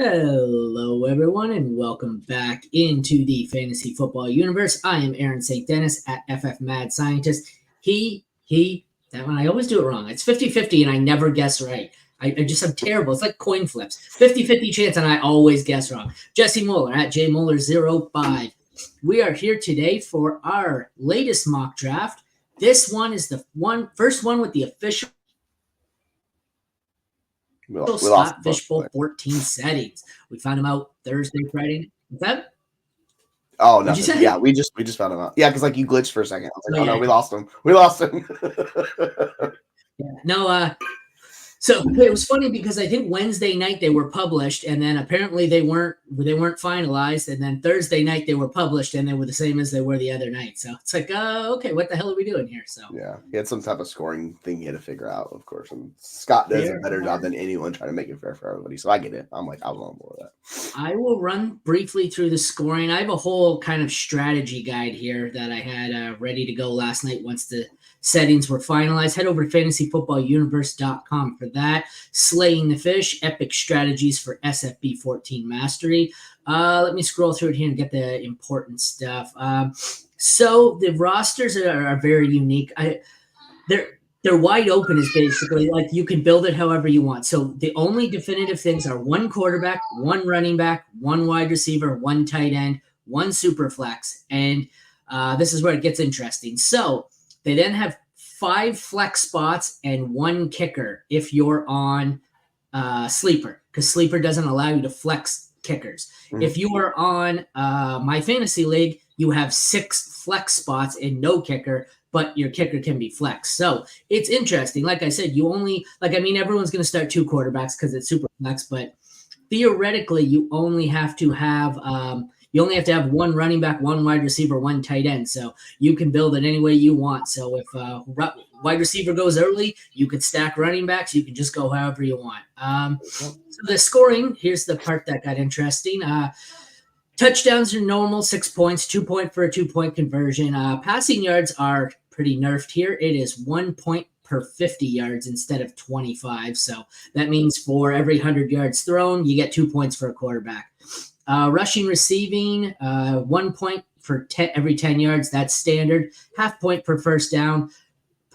Hello, everyone, and welcome back into the fantasy football universe. I am Aaron St. Denis at FF Mad Scientist. That one, I always do it wrong. It's 50-50, and I never guess right. I just am terrible. It's like coin flips. 50-50 chance, and I always guess wrong. Jesse Moeller at jmoeller05. We are here today for our latest mock draft. This one is the first one with the official Scott Fishbowl 14 settings. We found them out Thursday, Friday. What's that? Oh no! Yeah, we just found him out. Yeah, because you glitched for a second. I was like, no, we lost him. We lost him. Yeah. No. So it was funny because I think Wednesday night they were published, and then apparently they weren't finalized, and then Thursday night they were published, and they were the same as they were the other night. So it's like, okay, what the hell are we doing here? So yeah, he had some type of scoring thing he had to figure out, of course. And Scott does a better job than anyone trying to make it fair for everybody. So I get it. I'm like, I was on board with that. I will run briefly through the scoring. I have a whole kind of strategy guide here that I had ready to go last night once the settings were finalized. Head over to fantasyfootballuniverse.com for that. Slaying the Fish, epic strategies for SFB14 mastery. Let me scroll through it here and get the important stuff. So the rosters are very unique. They're wide open is basically like you can build it however you want. So the only definitive things are one quarterback, one running back, one wide receiver, one tight end, one super flex. And this is where it gets interesting. So they then have 5 flex spots and 1 kicker if you're on Sleeper, because Sleeper doesn't allow you to flex kickers. Mm-hmm. If you are on My Fantasy League, you have 6 flex spots and no kicker, but your kicker can be flexed. So it's interesting. Like I said, everyone's going to start 2 quarterbacks because it's super flex, but theoretically, you only have to have one running back, 1 wide receiver, 1 tight end. So you can build it any way you want. So if wide receiver goes early, you could stack running backs. You can just go however you want. So the scoring, here's the part that got interesting. Touchdowns are normal, 6 points, 2 point for a 2-point conversion. Passing yards are pretty nerfed here. It is 1 point per 50 yards instead of 25. So that means for every 100 yards thrown, you get 2 points for a quarterback. Rushing, receiving, 1 point for every 10 yards. That's standard. Half point per first down.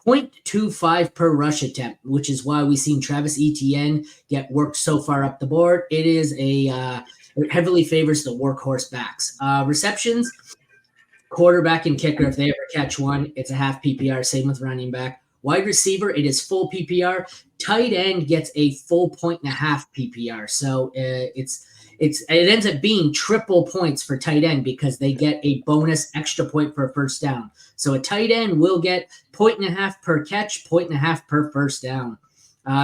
0.25 per rush attempt, which is why we've seen Travis Etienne get worked so far up the board. It is it heavily favors the workhorse backs. Receptions, quarterback and kicker, if they ever catch one, it's a half PPR. Same with running back. Wide receiver, it is full PPR. Tight end gets a full 1.5 PPR. So it ends up being triple points for tight end because they get a bonus extra point for a first down. So a tight end will get 1.5 per catch, 1.5 per first down.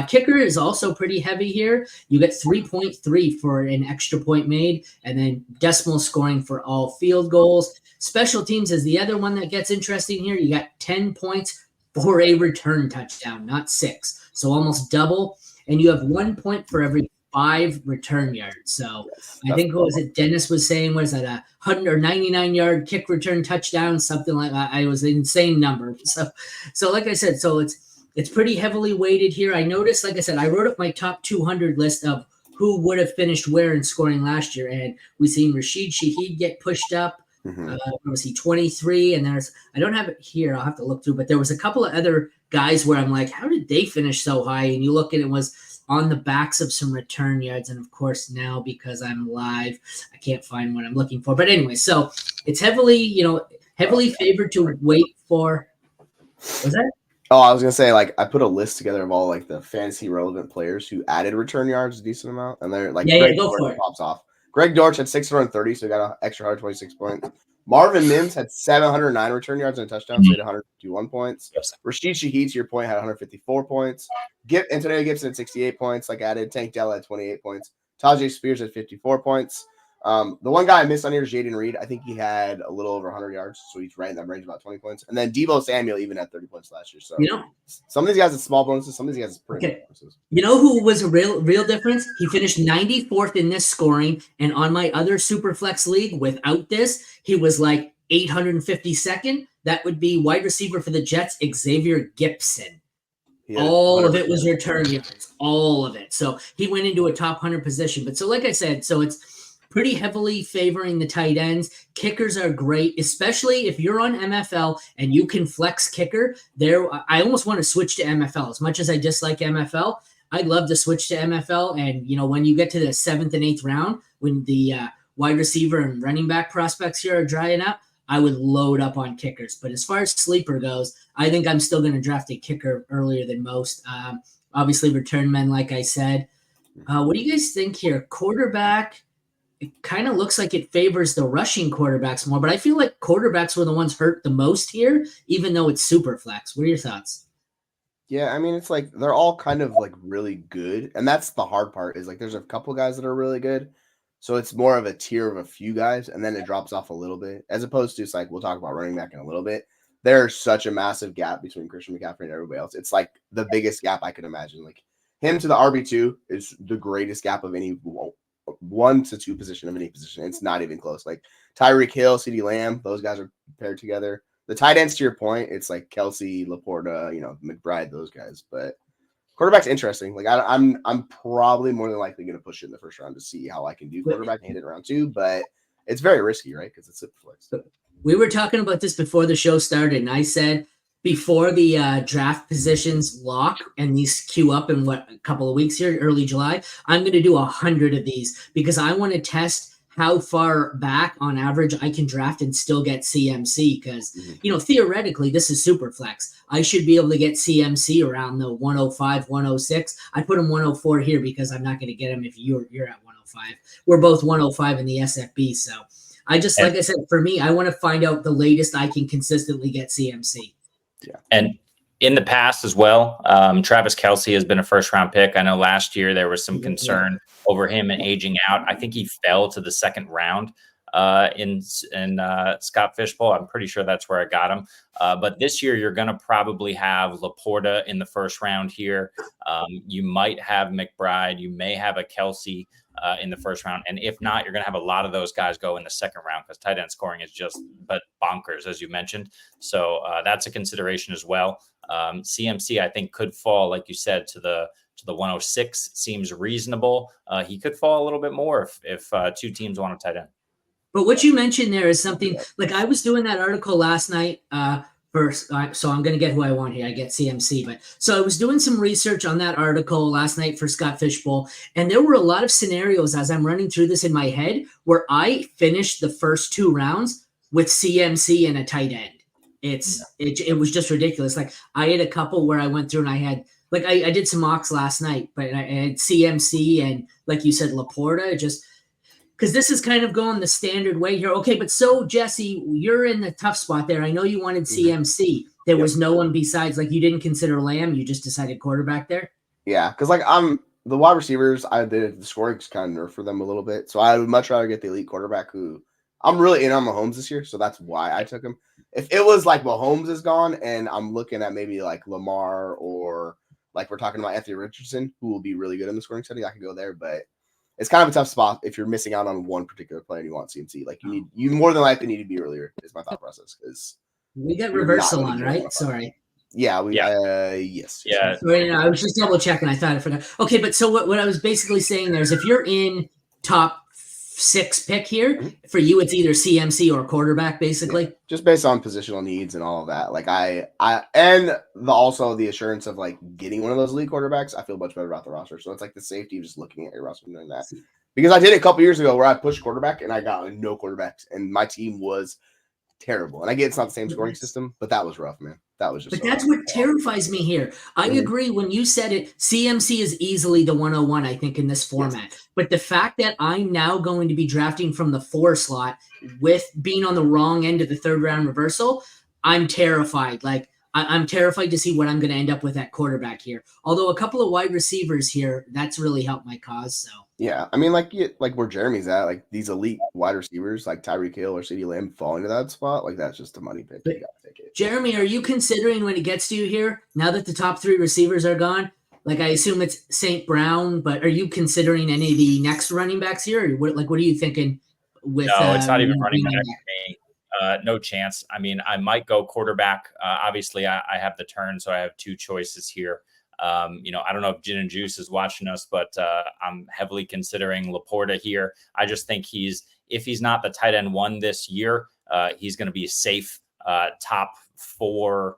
Kicker is also pretty heavy here. You get 3.3 for an extra point made, and then decimal scoring for all field goals. Special teams is the other one that gets interesting here. You got 10 points for a return touchdown, not 6. So almost double. And you have 1 point for every 5 return yards. So I think what was it Dennis was saying, was that 199-yard kick return touchdown, something like that. It was an insane number. So like I said, so it's pretty heavily weighted here. I noticed, like I said, I wrote up my top 200 list of who would have finished where in scoring last year, and we've seen Rashid Shaheed get pushed up. Mm-hmm. Was he 23? And I don't have it here. I'll have to look through, but there was a couple of other guys where I'm like, how did they finish so high? And you look at it, was on the backs of some return yards. And of course, now because I'm live, I can't find what I'm looking for. But anyway, so it's heavily favored to wait for. Was that? Oh, I was going to say, I put a list together of all, the fantasy relevant players who added return yards a decent amount. And they're Greg go for it. Pops off. Greg Dortch had 630, so he got an extra 126 points. Marvin Mims had 709 return yards and a touchdown, so he had 151 points. Yes. Rashid Shaheed, to your point, had 154 points. Antonio Gibson had 68 points, added. Tank Dell had 28 points. Tajay Spears had 54 points. The one guy I missed on here is Jaden Reed. I think he had a little over 100 yards, so he's right in that range, about 20 points. And then Deebo Samuel even had 30 points last year. So some of these guys have small bonuses, some of these guys have pretty big bonuses. You know who was a real difference? He finished 94th in this scoring, and on my other Superflex league without this, he was 852nd. That would be wide receiver for the Jets, Xavier Gibson. All of it was return yards, all of it. So he went into a top 100 position. But so, like I said, so it's pretty heavily favoring the tight ends. Kickers are great, especially if you're on MFL and you can flex kicker. There, I almost want to switch to MFL. As much as I dislike MFL, I'd love to switch to MFL. And when you get to the 7th and 8th round, when the wide receiver and running back prospects here are drying up, I would load up on kickers. But as far as sleeper goes, I think I'm still going to draft a kicker earlier than most. Obviously, return men, like I said. What do you guys think here? Quarterback, it kind of looks like it favors the rushing quarterbacks more, but I feel like quarterbacks were the ones hurt the most here, even though it's super flex. What are your thoughts? Yeah, I mean, it's like they're all kind of like really good. And that's the hard part is like there's a couple guys that are really good. So it's more of a tier of a few guys, and then it drops off a little bit, as opposed to it's like we'll talk about running back in a little bit. There's such a massive gap between Christian McCaffrey and everybody else. It's like the biggest gap I could imagine. Like him to the RB2 is the greatest gap of any 1 to 2 position of any position. It's not even close. Like Tyreek Hill, CeeDee Lamb, those guys are paired together. The tight ends, to your point, it's like Kelsey, Laporta, McBride, those guys. But quarterback's interesting. Like I'm probably more than likely going to push it in the first round to see how I can do quarterback and hit it in round 2, but it's very risky, right? Because it's super flex. We were talking about this before the show started, and I said before the draft positions lock and these queue up in a couple of weeks here, early July, I'm going to do 100 of these because I want to test how far back on average I can draft and still get CMC because, theoretically, this is super flex. I should be able to get CMC around the 105, 106. I put him 104 here because I'm not going to get him if you're at 105. We're both 105 in the SFB. So like I said, for me, I want to find out the latest I can consistently get CMC. Yeah. And in the past as well, Travis Kelce has been a first-round pick. I know last year there was some concern over him and aging out. I think he fell to the second round in Scott Fishbowl. I'm pretty sure that's where I got him. But this year you're going to probably have Laporta in the first round here. You might have McBride. You may have a Kelce in the first round. And if not, you're going to have a lot of those guys go in the second round because tight end scoring is just bonkers, as you mentioned. So that's a consideration as well. CMC, I think, could fall, like you said, to the 106 seems reasonable. He could fall a little bit more if 2 teams want a tight end. But what you mentioned there is something like I was doing that article last night first. So I'm going to get who I want here. I get CMC. But so I was doing some research on that article last night for Scott Fishbowl. And there were a lot of scenarios as I'm running through this in my head where I finished the first 2 rounds with CMC and a tight end. It was just ridiculous. Like I had a couple where I went through and I had like I did some mocks last night, but I had CMC and like you said, Laporta, just because this is kind of going the standard way here. Okay, but so Jesse, you're in the tough spot there. I know you wanted CMC. There was no one besides, like you didn't consider Lamb. You just decided quarterback there. Yeah, because like I'm the wide receivers. The scoring's kind of nerfed for them a little bit. So I would much rather get the elite quarterback who I'm really in on Mahomes this year. So that's why I took him. If it was like Mahomes is gone and I'm looking at maybe like Lamar or like we're talking about Anthony Richardson, who will be really good in the scoring setting, I could go there. But it's kind of a tough spot if you're missing out on one particular player and you want CMC. Like you more than likely need to be earlier is my thought process. Because we got reversal on, right? Sorry. Yeah. Yes. Yeah. So, I was just double checking. I thought I forgot. Okay, but so what I was basically saying there is if you're in top 6 pick here, for you it's either CMC or quarterback, basically. Yeah, just based on positional needs and all of that. Like and also the assurance of like getting one of those elite quarterbacks, I feel much better about the roster. So it's like the safety of just looking at your roster and doing that. Because I did it a couple years ago where I pushed quarterback and I got no quarterbacks and my team was terrible. And I get it's not the same scoring system, but that was rough, man. That was just. But that's what terrifies me here. I agree when you said it. CMC is easily the 101, I think, in this format. Yes. But the fact that I'm now going to be drafting from the 4 slot with being on the wrong end of the 3rd round reversal, I'm terrified. Like I'm terrified to see what I'm going to end up with at quarterback here. Although a couple of wide receivers here, that's really helped my cause. So. Yeah, I mean, like where Jeremy's at, like these elite wide receivers, like Tyreek Hill or CeeDee Lamb, fall into that spot. Like that's just a money pick. You gotta take it. Jeremy, are you considering when it gets to you here, now that the top 3 receivers are gone? Like I assume it's St. Brown, but are you considering any of the next running backs here? Or what are you thinking? With no, it's not even running back for me. No chance. I mean, I might go quarterback. Obviously, I have the turn, so I have 2 choices here. I don't know if Gin and Juice is watching us, but I'm heavily considering Laporta here. I just think if he's not the tight end 1 this year, he's going to be a safe top 4-5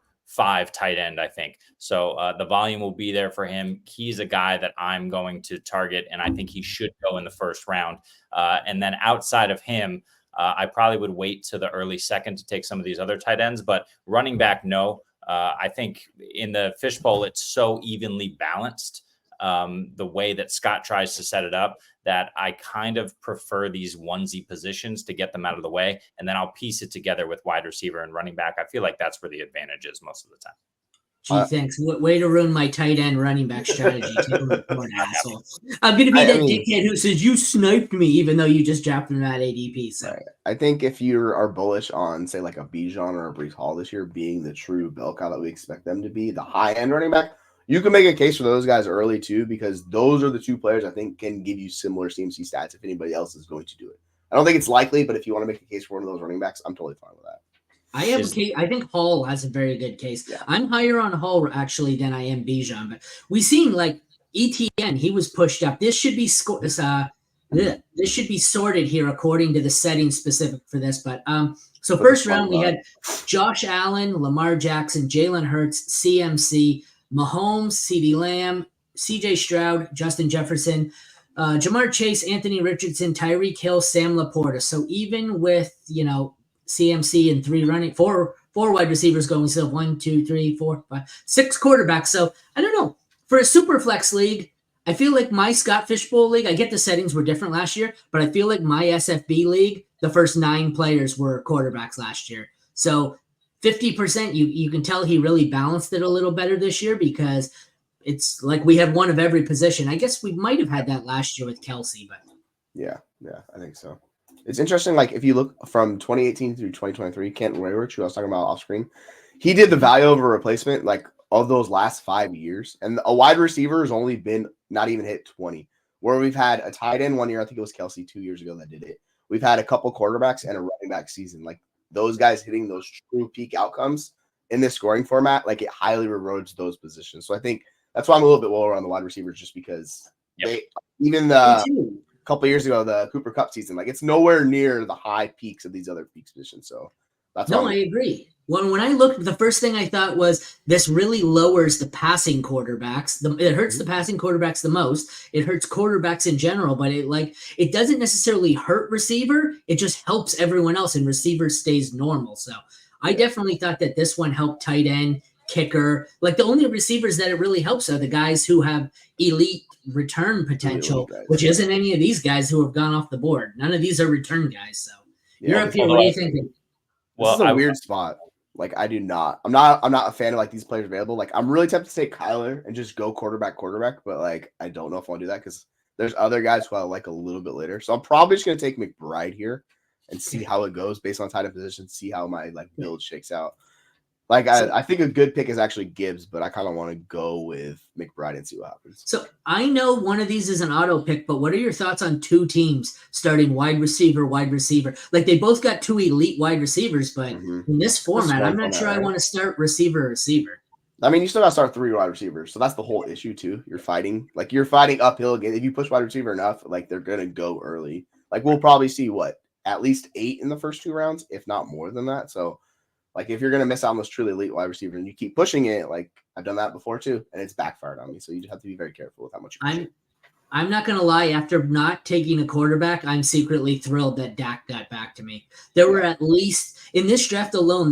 tight end, I think. So the volume will be there for him. He's a guy that I'm going to target, and I think he should go in the first round. And then outside of him, I probably would wait to the early second to take some of these other tight ends, but running back, no. I think in the fishbowl, it's so evenly balanced, the way that Scott tries to set it up, that I kind of prefer these onesie positions to get them out of the way. And then I'll piece it together with wide receiver and running back. I feel like that's where the advantage is most of the time. Gee, thanks. Way to ruin my tight end running back strategy. Asshole. I'm going to be that dickhead who says you sniped me, even though you just dropped him at ADP. So I think if you are bullish on, say, like a Bijan or a Breece Hall this year being the true bell cow that we expect them to be, the high end running back, you can make a case for those guys early too, because those are the 2 players I think can give you similar CMC stats if anybody else is going to do it. I don't think it's likely, but if you want to make a case for one of those running backs, I'm totally fine with that. I think Hall has a very good case. Yeah. I'm higher on Hall actually than I am Bijan, but we seen like ETN, he was pushed up. This should be this should be sorted here according to the settings specific for this. But so first round we had Josh Allen, Lamar Jackson, Jalen Hurts, CMC, Mahomes, CeeDee Lamb, CJ Stroud, Justin Jefferson, Jamar Chase, Anthony Richardson, Tyreek Hill, Sam Laporta. So even with CMC and 4 wide receivers going, so 1, 2, 3, 4, 5, 6 quarterbacks. So I don't know. For a super flex league, I feel like my Scott Fishbowl league, I get the settings were different last year, but I feel like my SFB league, the first 9 players were quarterbacks last year. So 50%, you can tell he really balanced it a little better this year because it's like we have one of every position. I guess we might have had that last year with Kelsey, but yeah, I think so. It's interesting, like if you look from 2018 through 2023, Kent Rayward, who I was talking about off screen, he did the value over replacement like of those last 5 years. And a wide receiver has only been not even hit 20, where we've had a tight end 1 year. I think it was Kelsey 2 years ago that did it. We've had a couple quarterbacks and a running back season. Like those guys hitting those true peak outcomes in this scoring format, like it highly erodes those positions. So I think that's why I'm a little bit lower on the wide receivers, just because they even the couple of years ago, the Cooper Cup season, like it's nowhere near the high peaks of these other peak positions. So that's I agree. When I looked, the first thing I thought was this really lowers the passing quarterbacks. It hurts the passing quarterbacks the most. It hurts quarterbacks in general, but it doesn't necessarily hurt receiver. It just helps everyone else, and receiver stays normal. So I definitely thought that this one helped tight end, kicker. Like the only receivers that it really helps are the guys who have elite return potential, which isn't any of these guys who have gone off the board. None of these are return guys. So you're up here. What are you thinking? This is a weird spot. Like I'm not a fan of like these players available. Like I'm really tempted to take Kyler and just go quarterback, but like I don't know if I want to do that because there's other guys who I like a little bit later. So I'm probably just gonna take McBride here and see how it goes based on tight end position, see how my like build shakes out. Like I think a good pick is actually Gibbs, but I kind of want to go with McBride and see what happens. So I know one of these is an auto pick, but what are your thoughts on 2 teams starting wide receiver? Like they both got 2 elite wide receivers, but in this format, I'm not sure I want to start receiver. I mean, you still got to start 3 wide receivers, so that's the whole issue too. You're fighting uphill again. If you push wide receiver enough, like they're gonna go early. Like we'll probably see at least 8 in the first 2 rounds, if not more than that. So. Like if you're going to miss out on those truly elite wide receiver and you keep pushing it, like I've done that before too, and it's backfired on me. So you just have to be very careful with how much you push it. I'm not going to lie. After not taking a quarterback, I'm secretly thrilled that Dak got back to me. There were at least in this draft alone,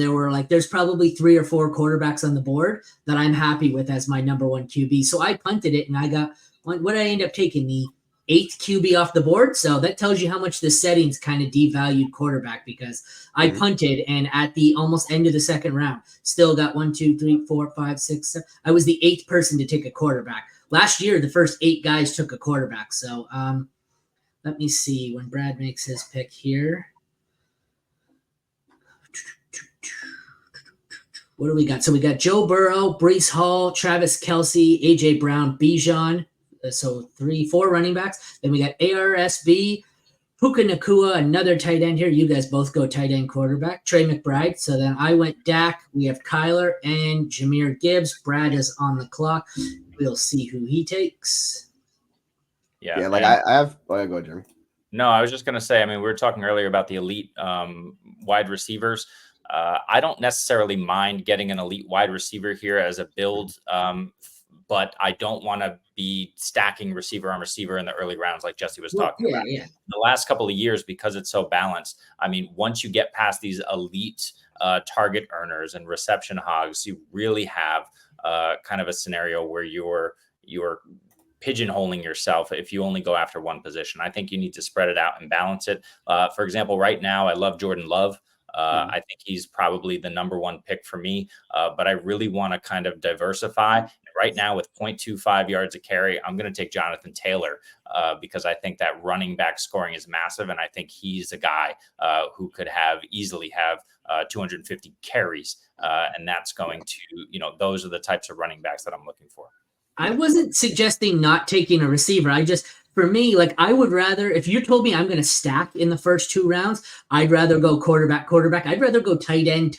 there's probably 3 or 4 quarterbacks on the board that I'm happy with as my number 1 QB. So I punted it and I got what did I end up taking? The 8th QB off the board. So that tells you how much the settings kind of devalued quarterback because I punted and at the almost end of the second round, still got 1, 2, 3, 4, 5, 6, 7. I was the 8th person to take a quarterback. Last year, the first 8 guys took a quarterback. So let me see when Brad makes his pick here. What do we got? So we got Joe Burrow, Breece Hall, Travis Kelce, AJ Brown, Bijan. So 4 running backs. Then we got ARSB, Puka Nacua, another tight end here. You guys both go tight end quarterback. Trey McBride. So then I went Dak. We have Kyler and Jahmyr Gibbs. Brad is on the clock. We'll see who he takes. Yeah. Like I have. Oh, yeah, go ahead, Jeremy. No, I was just going to say, I mean, we were talking earlier about the elite wide receivers. I don't necessarily mind getting an elite wide receiver here as a build, but I don't want to be stacking receiver on receiver in the early rounds like Jesse was talking about. Yeah. The last couple of years, because it's so balanced, I mean, once you get past these elite target earners and reception hogs, you really have kind of a scenario where you're pigeonholing yourself if you only go after one position. I think you need to spread it out and balance it. For example, right now, I love Jordan Love. I think he's probably the number one pick for me, but I really want to kind of diversify. Right now, with 0.25 yards a carry, I'm going to take Jonathan Taylor because I think that running back scoring is massive, and I think he's a guy who could easily have 250 carries, and that's going to, those are the types of running backs that I'm looking for. I wasn't suggesting not taking a receiver. For me, like I would rather, if you told me I'm going to stack in the first 2 rounds, I'd rather go quarterback. I'd rather go tight end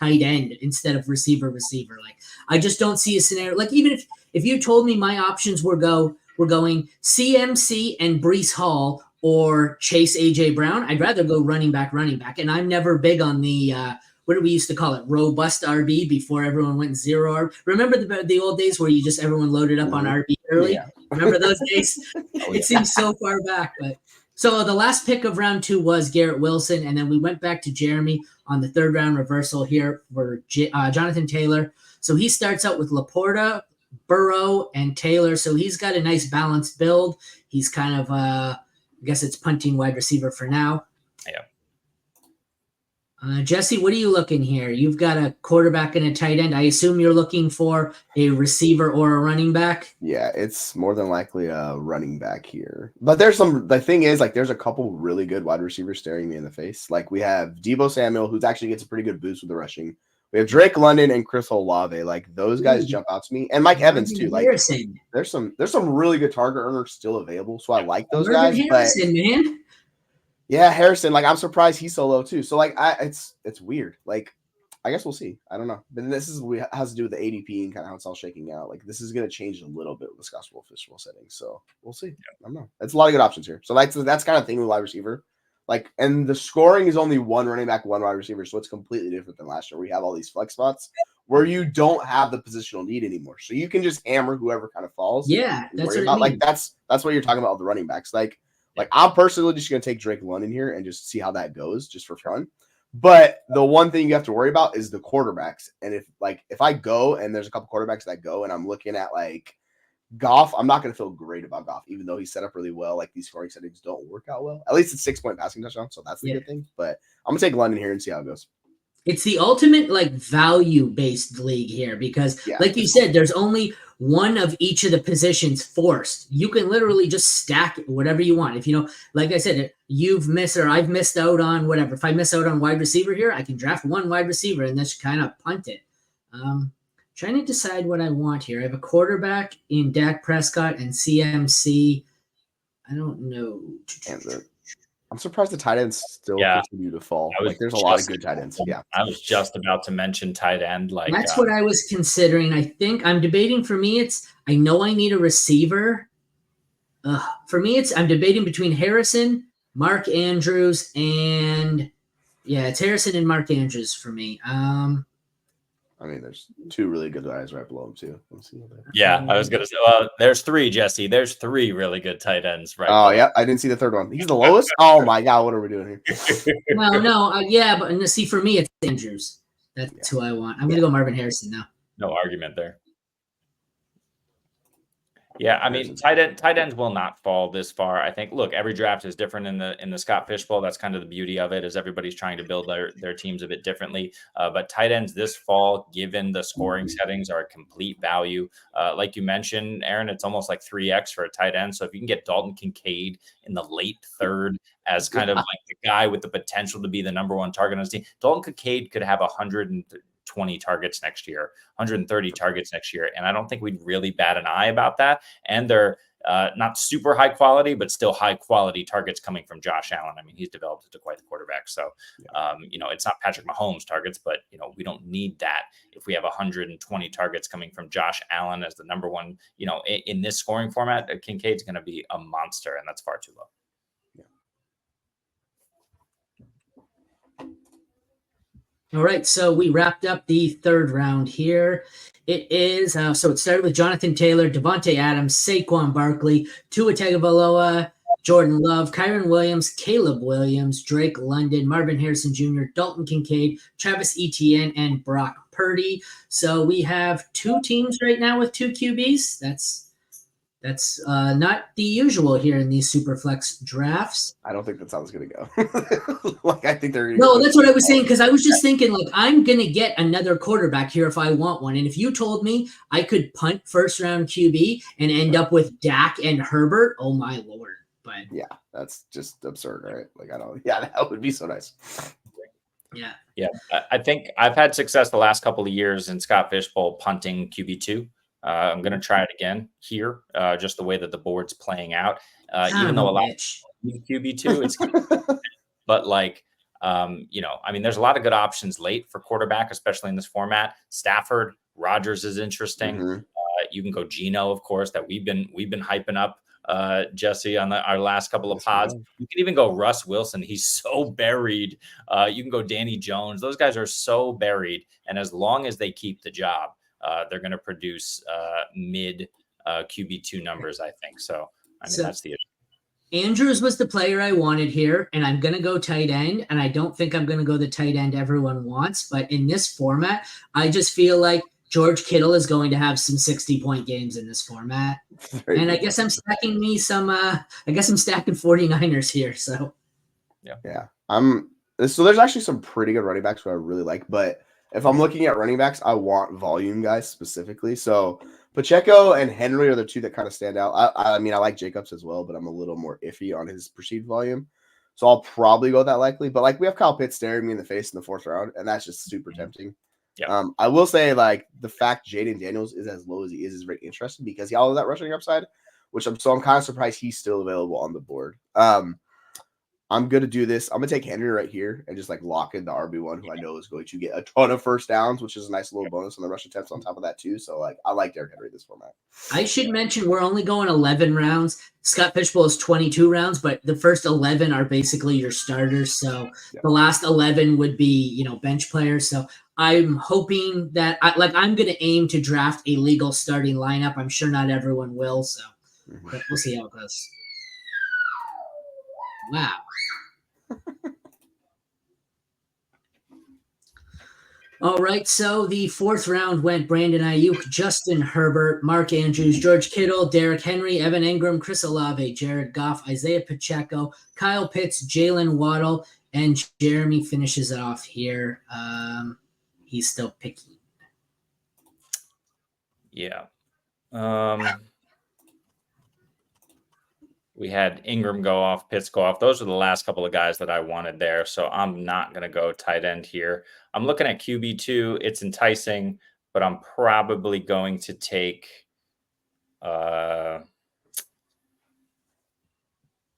instead of receiver. Like I just don't see a scenario. Like even if you told me my options were going CMC and Breece Hall or Chase AJ Brown, I'd rather go running back. And I'm never big on the what do we used to call it? Robust RB before everyone went zero RB. Remember the old days where everyone loaded up on RB early? Yeah. Remember those days? It seems so far back. But so the last pick of round 2 was Garrett Wilson. And then we went back to Jeremy on the 3rd round reversal here for Jonathan Taylor. So he starts out with Laporta, Burrow, and Taylor. So he's got a nice balanced build. He's kind of, I guess it's punting wide receiver for now. Yeah. Jesse, what are you looking here? You've got a quarterback and a tight end. I assume you're looking for a receiver or a running back. Yeah, it's more than likely a running back here. But the thing is, like, there's a couple really good wide receivers staring me in the face. Like, we have Deebo Samuel, who actually gets a pretty good boost with the rushing. We have Drake London and Chris Olave. Like, those guys jump out to me. And Mike Evans, too. Like, there's some really good target earners still available. So I like those guys. Harrison, man. Yeah, Harrison, like I'm surprised he's so low too. So like it's weird. Like I guess we'll see. I don't know. But this has to do with the ADP and kind of how it's all shaking out. Like this is going to change a little bit with the Scottsboro official settings. So we'll see. I don't know. It's a lot of good options here. So that's kind of thing with wide receiver. Like, and the scoring is only 1 running back, 1 wide receiver. So it's completely different than last year. We have all these flex spots where you don't have the positional need anymore. So you can just hammer whoever kind of falls. Yeah, that's what like that's what you're talking about with the running backs. Like I'm personally just going to take Drake London here and just see how that goes just for fun. But the one thing you have to worry about is the quarterbacks. And if I go and there's a couple quarterbacks that go and I'm looking at like Goff, I'm not going to feel great about Goff, even though he's set up really well. Like these scoring settings don't work out well. At least it's 6-point passing touchdown. So that's the good thing. But I'm going to take London here and see how it goes. It's the ultimate like value-based league here because like you said, there's only one of each of the positions forced. You can literally just stack whatever you want. If like I said, I've missed out on whatever. If I miss out on wide receiver here, I can draft 1 wide receiver and just kind of punt it. Trying to decide what I want here. I have a quarterback in Dak Prescott and CMC. I don't know. I'm surprised the tight ends still continue to fall. Like there's a lot of good tight ends. Yeah. I was just about to mention tight end. Like that's what I was considering. I think I'm debating. For me, I know I need a receiver. For me, I'm debating between Harrison, Mark Andrews, and it's Harrison and Mark Andrews for me. I mean, there's 2 really good guys right below him too. Let's see. I was gonna say, there's 3, Jesse. There's 3 really good tight ends, right? Oh yeah, I didn't see the 3rd one. He's the lowest. Oh my god, what are we doing here? Well, no, but see, for me, it's Andrews. That's who I want. I'm gonna go Marvin Harrison now. No argument there. Yeah, I mean, tight ends will not fall this far. I think. Look, every draft is different in the Scott Fishbowl. That's kind of the beauty of it, is everybody's trying to build their teams a bit differently. But tight ends this fall, given the scoring settings, are a complete value. Like you mentioned, Aaron, it's almost like 3x for a tight end. So if you can get Dalton Kincaid in the late 3rd as kind of like the guy with the potential to be the number 1 target on his team, Dalton Kincaid could have 120 targets next year, 130 targets next year. And I don't think we'd really bat an eye about that. And they're not super high quality, but still high quality targets coming from Josh Allen. I mean, he's developed into quite the quarterback. So, it's not Patrick Mahomes targets, but, we don't need that if we have 120 targets coming from Josh Allen as the number one, in this scoring format. Kincaid's going to be a monster, and that's far too low. All right, so we wrapped up the third round here. It is, so it started with Jonathan Taylor, Devontae Adams, Saquon Barkley, Tua Tagovailoa, Jordan Love, Kyron Williams, Caleb Williams, Drake London, Marvin Harrison Jr., Dalton Kincaid, Travis Etienne, and Brock Purdy. So we have 2 teams right now with 2 QBs. That's not the usual here in these Superflex drafts. I don't think that's how it's going to go. I think they're going to No, that's what I was saying, because I was just thinking, I'm going to get another quarterback here if I want one. And if you told me I could punt first-round QB and end up with Dak and Herbert, oh, my Lord. But yeah, that's just absurd, right? That would be so nice. Yeah. I think I've had success the last couple of years in Scott Fishbowl punting QB2. I'm going to try it again here, just the way that the board's playing out. Even though a lot of QB2, it's but there's a lot of good options late for quarterback, especially in this format. Stafford, Rodgers is interesting. Mm-hmm. You can go Geno, of course, that we've been hyping up, Jesse, on our last couple of pods. You can even go Russ Wilson. He's so buried. You can go Danny Jones. Those guys are so buried, and as long as they keep the job, they're going to produce mid QB2 numbers, I think. So, that's the issue. Andrews was the player I wanted here, and I'm going to go tight end, and I don't think I'm going to go the tight end everyone wants. But in this format, I just feel like George Kittle is going to have some 60-point games in this format. And I guess I'm stacking I'm stacking 49ers here. So, yeah. So there's actually some pretty good running backs who I really like, but if I'm looking at running backs, I want volume guys specifically. So Pacheco and Henry are the 2 that kind of stand out. I like Jacobs as well, but I'm a little more iffy on his perceived volume. So I'll probably go that likely. But we have Kyle Pitts staring me in the face in the 4th round, and that's just super tempting. Yeah. I will say the fact Jaden Daniels is as low as he is very interesting because he all of that rushing upside, I'm kind of surprised he's still available on the board. I'm going to do this. I'm going to take Henry right here and just lock in the RB1 who I know is going to get a ton of first downs, which is a nice little bonus on the rush attempts on top of that too. So I like Derrick Henry this format. I should mention we're only going 11 rounds. Scott Fishbowl is 22 rounds, but the first 11 are basically your starters. So the last 11 would be, bench players. So I'm hoping that I'm going to aim to draft a legal starting lineup. I'm sure not everyone will. So but we'll see how it goes. Wow. All right, so the 4th round went Brandon Ayuk, Justin Herbert, Mark Andrews, George Kittle, Derrick Henry, Evan Engram, Chris Olave, Jared Goff, Isaiah Pacheco, Kyle Pitts, Jalen Waddle, and Jeremy finishes it off here. He's still picking. Yeah. We had Ingram go off, Pitts go off. Those are the last couple of guys that I wanted there. So I'm not going to go tight end here. I'm looking at QB2. It's enticing, but I'm probably going to take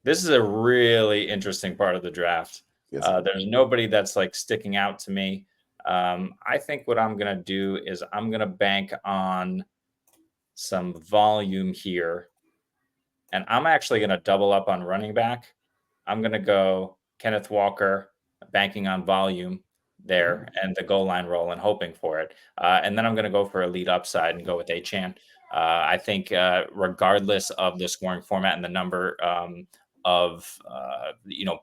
this is a really interesting part of the draft. Yes. There's nobody that's sticking out to me. I think what I'm going to do is I'm going to bank on some volume here. And I'm actually going to double up on running back. I'm going to go Kenneth Walker, banking on volume there and the goal line roll and hoping for it. And then I'm going to go for elite upside and go with Achane. I think regardless of the scoring format and the number of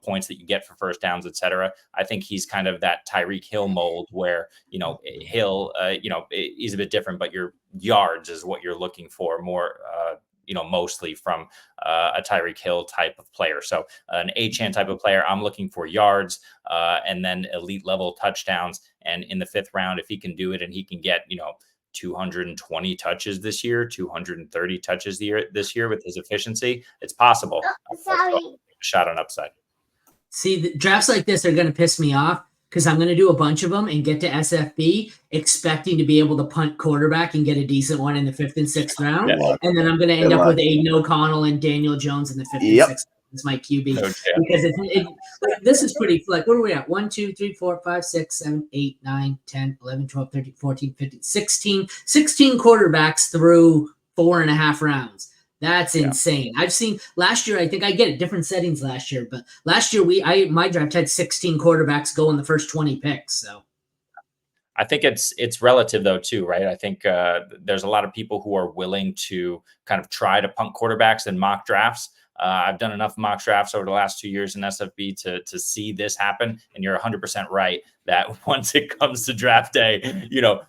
points that you get for first downs, et cetera, I think he's kind of that Tyreek Hill mold where, Hill, he's a bit different, but your yards is what you're looking for more, mostly from a Tyreek Hill type of player. So an Achane type of player, I'm looking for yards and then elite level touchdowns. And in the 5th round, if he can do it and he can get, 220 touches this year, 230 touches this year with his efficiency, it's possible. Sorry. Shot on upside. See, the drafts like this are going to piss me off because I'm going to do a bunch of them and get to SFB expecting to be able to punt quarterback and get a decent one in the 5th and 6th round. And then I'm going to end up with Aiden O'Connell and Daniel Jones in the 5th and 6th. It's my QB because this is pretty like, what are we at? 1, 2, 3, 4, 5, 6, 7, 8, 9, 10, 11, 12, 13, 14, 15, 16 quarterbacks through 4.5 rounds. That's insane. I've seen last year, I think I get it, different settings last year, but last year my draft had 16 quarterbacks go in the first 20 picks. So I think it's relative though too, right? I think there's a lot of people who are willing to kind of try to punt quarterbacks in mock drafts. I've done enough mock drafts over the last 2 years in SFB to see this happen. And you're 100% right that once it comes to draft day,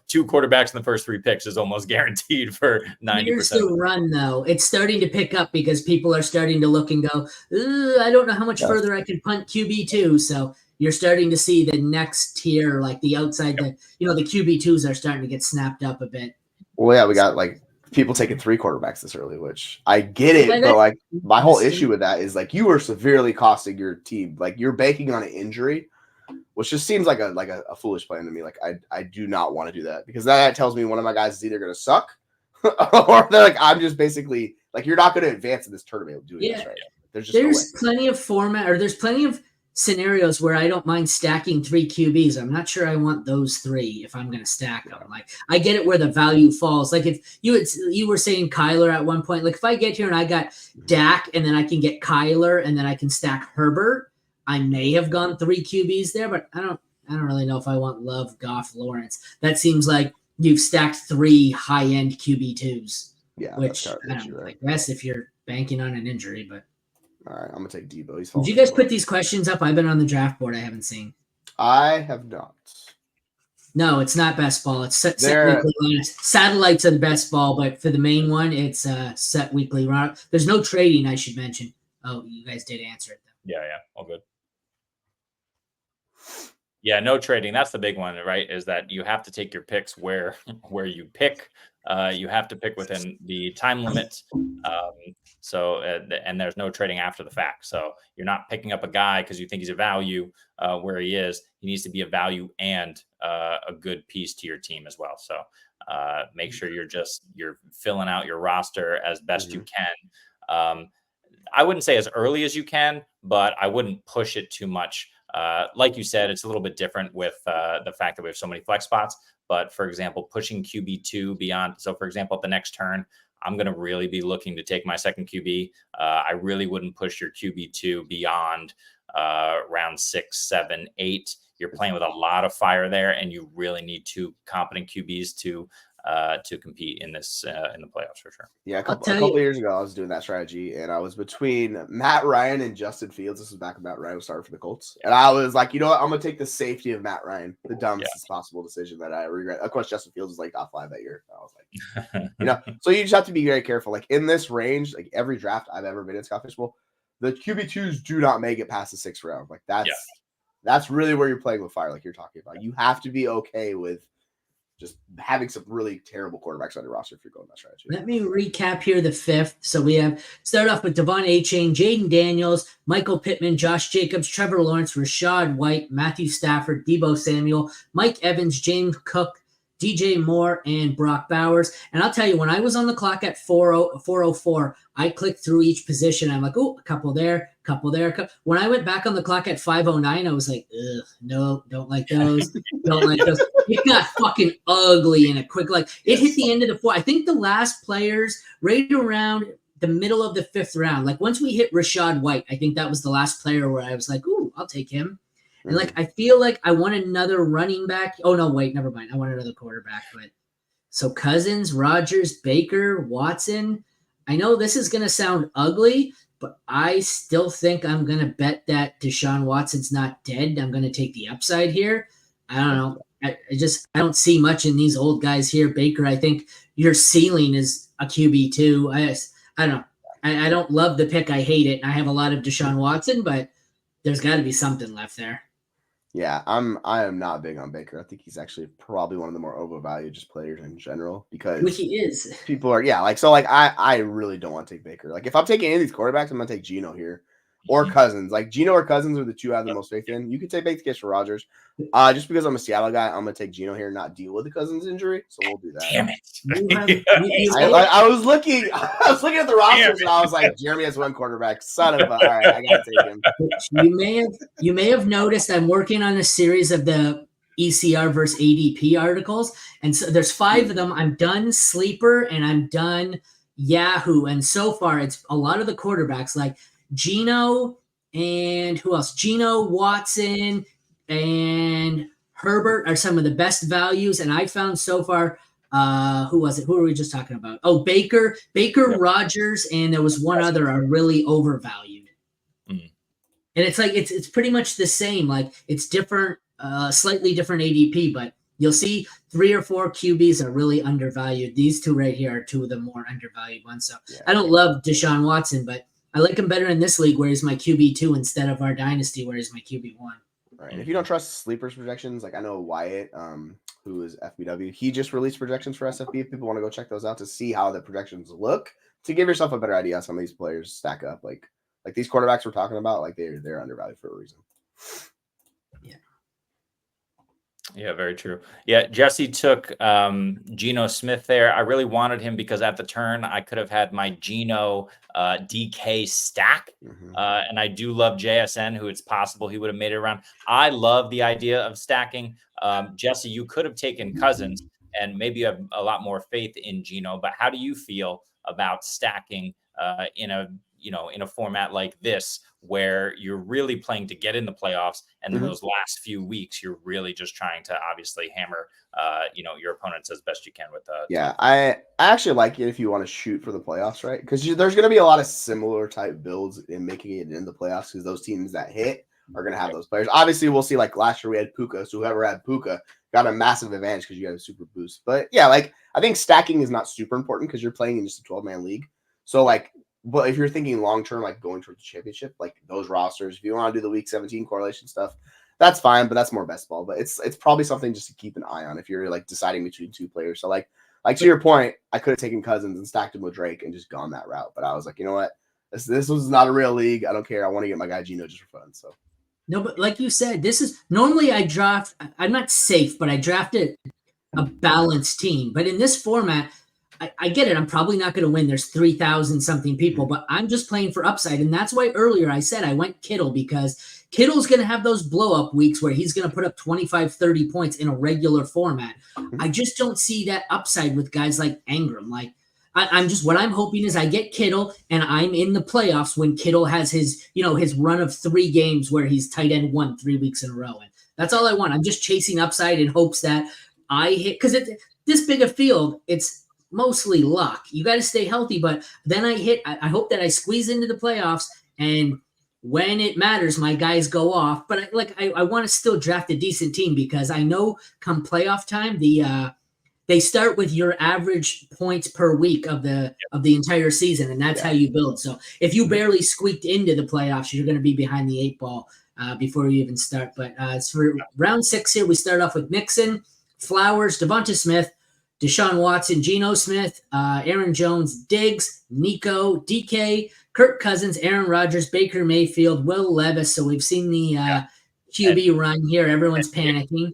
2 quarterbacks in the first 3 picks is almost guaranteed for 90%. Here's the run, though. It's starting to pick up because people are starting to look and go, I don't know how much further I can punt QB2. So you're starting to see the next tier, like the outside, the QB2s are starting to get snapped up a bit. Well, yeah, we got like people taking 3 quarterbacks this early, which I get it, but like my whole issue with that is like you are severely costing your team. Like you're banking on an injury, which just seems like a foolish plan to me. Like I do not want to do that because that tells me one of my guys is either going to suck or they're like I'm just basically like you're not going to advance in this tournament doing this right. There's plenty of format or there's plenty of scenarios where I don't mind stacking 3 QBs. I'm not sure I want those 3 if I'm going to stack them. Like I get it where the value falls. Like if you were saying Kyler at one point, like if I get here and I got Dak and then I can get Kyler and then I can stack Herbert, I may have gone 3 QBs there, but I don't really know if I want Love, Goff, Lawrence. That seems like you've stacked 3 high-end QB2s. Yeah, which I don't know, I guess if you're banking on an injury, but all right, I'm gonna take Debo. Did you guys put these questions up? I've been on the draft board. I haven't seen. I have not. No, it's not best ball. It's set weekly lines. Satellites are the best ball, but for the main one, it's set weekly. There's no trading, I should mention. Oh, you guys did answer it, though. Yeah, all good. Yeah, no trading. That's the big one, right? Is that you have to take your picks where you pick. You have to pick within the time limit. And there's no trading after the fact. So you're not picking up a guy because you think he's a value where he is. He needs to be a value and a good piece to your team as well. So make sure you're filling out your roster as best you can. I wouldn't say as early as you can, but I wouldn't push it too much. Like you said, it's a little bit different with the fact that we have so many flex spots. But for example, pushing QB2 beyond. So for example, at the next turn, I'm going to really be looking to take my second QB. I really wouldn't push your QB2 beyond round 6, 7, 8. You're playing with a lot of fire there, and you really need 2 competent QBs to compete in this in the playoffs for sure. Yeah, a couple of years ago, I was doing that strategy, and I was between Matt Ryan and Justin Fields. This was back when Matt Ryan was starting for the Colts, and I was like, you know what, I'm gonna take the safety of Matt Ryan, the dumbest possible decision that I regret. Of course, Justin Fields was like top 5 that year. I was like, so you just have to be very careful. Like in this range, like every draft I've ever been in Scott Fishbowl, the QB2s do not make it past the 6th round. Like that's really where you're playing with fire, like you're talking about. You have to be okay with just having some really terrible quarterbacks on your roster if you're going that strategy. Let me recap here the 5th. So we have start off with Devon Achane, Jaden Daniels, Michael Pittman, Josh Jacobs, Trevor Lawrence, Rashad White, Matthew Stafford, Deebo Samuel, Mike Evans, James Cook, DJ Moore, and Brock Bowers. And I'll tell you, when I was on the clock at 4:04, I clicked through each position. I'm like, oh, a couple there, couple there. When I went back on the clock at 5:09, I was like, ugh, no, don't like those. Don't like those. It got fucking ugly in a quick, like it hit the end of the 4. I think the last players right around the middle of the 5th round, like once we hit Rashad White, I think that was the last player where I was like, ooh, I'll take him. And like I feel like I want another running back. Oh no, wait, never mind. I want another quarterback. But so Cousins, Rodgers, Baker, Watson. I know this is gonna sound ugly, but I still think I'm gonna bet that Deshaun Watson's not dead. I'm gonna take the upside here. I don't know. I don't see much in these old guys here. Baker, I think your ceiling is a QB2. I don't know. I don't love the pick. I hate it. I have a lot of Deshaun Watson, but there's got to be something left there. Yeah, I am not big on Baker. I think he's actually probably one of the more overvalued just players in general because which he is. People are I really don't want to take Baker. Like if I'm taking any of these quarterbacks, I'm gonna take Geno here. or Cousins. Like Geno or Cousins are the two I have the most faith in. You could take the case for Rodgers. Just because I'm a Seattle guy, I'm gonna take Geno here and not deal with the Cousins injury. So we'll do that. Damn it! I was looking at the rosters and I was like, Jeremy has one quarterback. Son of a, all right, I gotta take him. You may have noticed I'm working on a series of the ECR versus ADP articles, and so there's 5 of them. I'm done Sleeper and I'm done Yahoo, and so far it's a lot of the quarterbacks like Geno and who else? Geno, Watson, and Herbert are some of the best values, and I found so far. Who was it? Who were we just talking about? Oh, Baker, Rodgers, and there was one other are really overvalued. And it's like it's pretty much the same. Like it's different, slightly different ADP, but you'll see 3 or 4 QBs are really undervalued. These 2 right here are 2 of the more undervalued ones. So I don't love Deshaun Watson, but I like him better in this league where he's my QB2 instead of our dynasty where he's my QB1. Right. And if you don't trust sleepers projections, like I know Wyatt, who is FBW, he just released projections for SFB. If people want to go check those out to see how the projections look, to give yourself a better idea how some of these players stack up. Like these quarterbacks we're talking about, like they're undervalued for a reason. Yeah, very true. Yeah, Jesse took Geno Smith there. I really wanted him because at the turn I could have had my Geno DK stack. And I do love JSN, who it's possible he would have made it around. I love the idea of stacking. Jesse, you could have taken Cousins and maybe you have a lot more faith in Geno, but how do you feel about stacking in a format like this where you're really playing to get in the playoffs, and then those last few weeks you're really just trying to obviously hammer your opponents as best you can with I actually like it if you want to shoot for the playoffs, right? Because there's going to be a lot of similar type builds in making it in the playoffs, because those teams that hit are going to have those players. Obviously we'll see, like last year we had Puka, so whoever had Puka got a massive advantage because you had a super boost. But yeah, like I think stacking is not super important because you're playing in just a 12-man league. So like, but if you're thinking long term, like going towards the championship, like those rosters, if you want to do the week 17 correlation stuff, that's fine, but that's more best ball. But it's probably something just to keep an eye on if you're like deciding between 2 players. So like to your point, I could have taken Cousins and stacked him with Drake and just gone that route. But I was like, you know what? This was not a real league. I don't care. I want to get my guy Geno just for fun. So no, but like you said, this is normally I draft. I'm not safe, but I drafted a balanced team. But in this format, I get it. I'm probably not going to win. There's 3,000 something people, but I'm just playing for upside. And that's why earlier I said I went Kittle, because Kittle's going to have those blow up weeks where he's going to put up 25, 30 points in a regular format. I just don't see that upside with guys like Ingram. Like what I'm hoping is I get Kittle and I'm in the playoffs when Kittle has his run of 3 games where he's tight end 1 3 weeks in a row. And that's all I want. I'm just chasing upside in hopes that I hit, because this big a field, it's mostly luck. You got to stay healthy, but then I hope that I squeeze into the playoffs, and when it matters, my guys go off. But I want to still draft a decent team, because I know come playoff time, they start with your average points per week of the entire season, and that's how you build. So if you barely squeaked into the playoffs, you're going to be behind the 8 ball before you even start. But it's for round 6 here. We start off with Mixon, Flowers, Devonta Smith, Deshaun Watson, Geno Smith, Aaron Jones, Diggs, Nico, DK, Kirk Cousins, Aaron Rodgers, Baker Mayfield, Will Levis. So we've seen the QB run here. Everyone's panicking.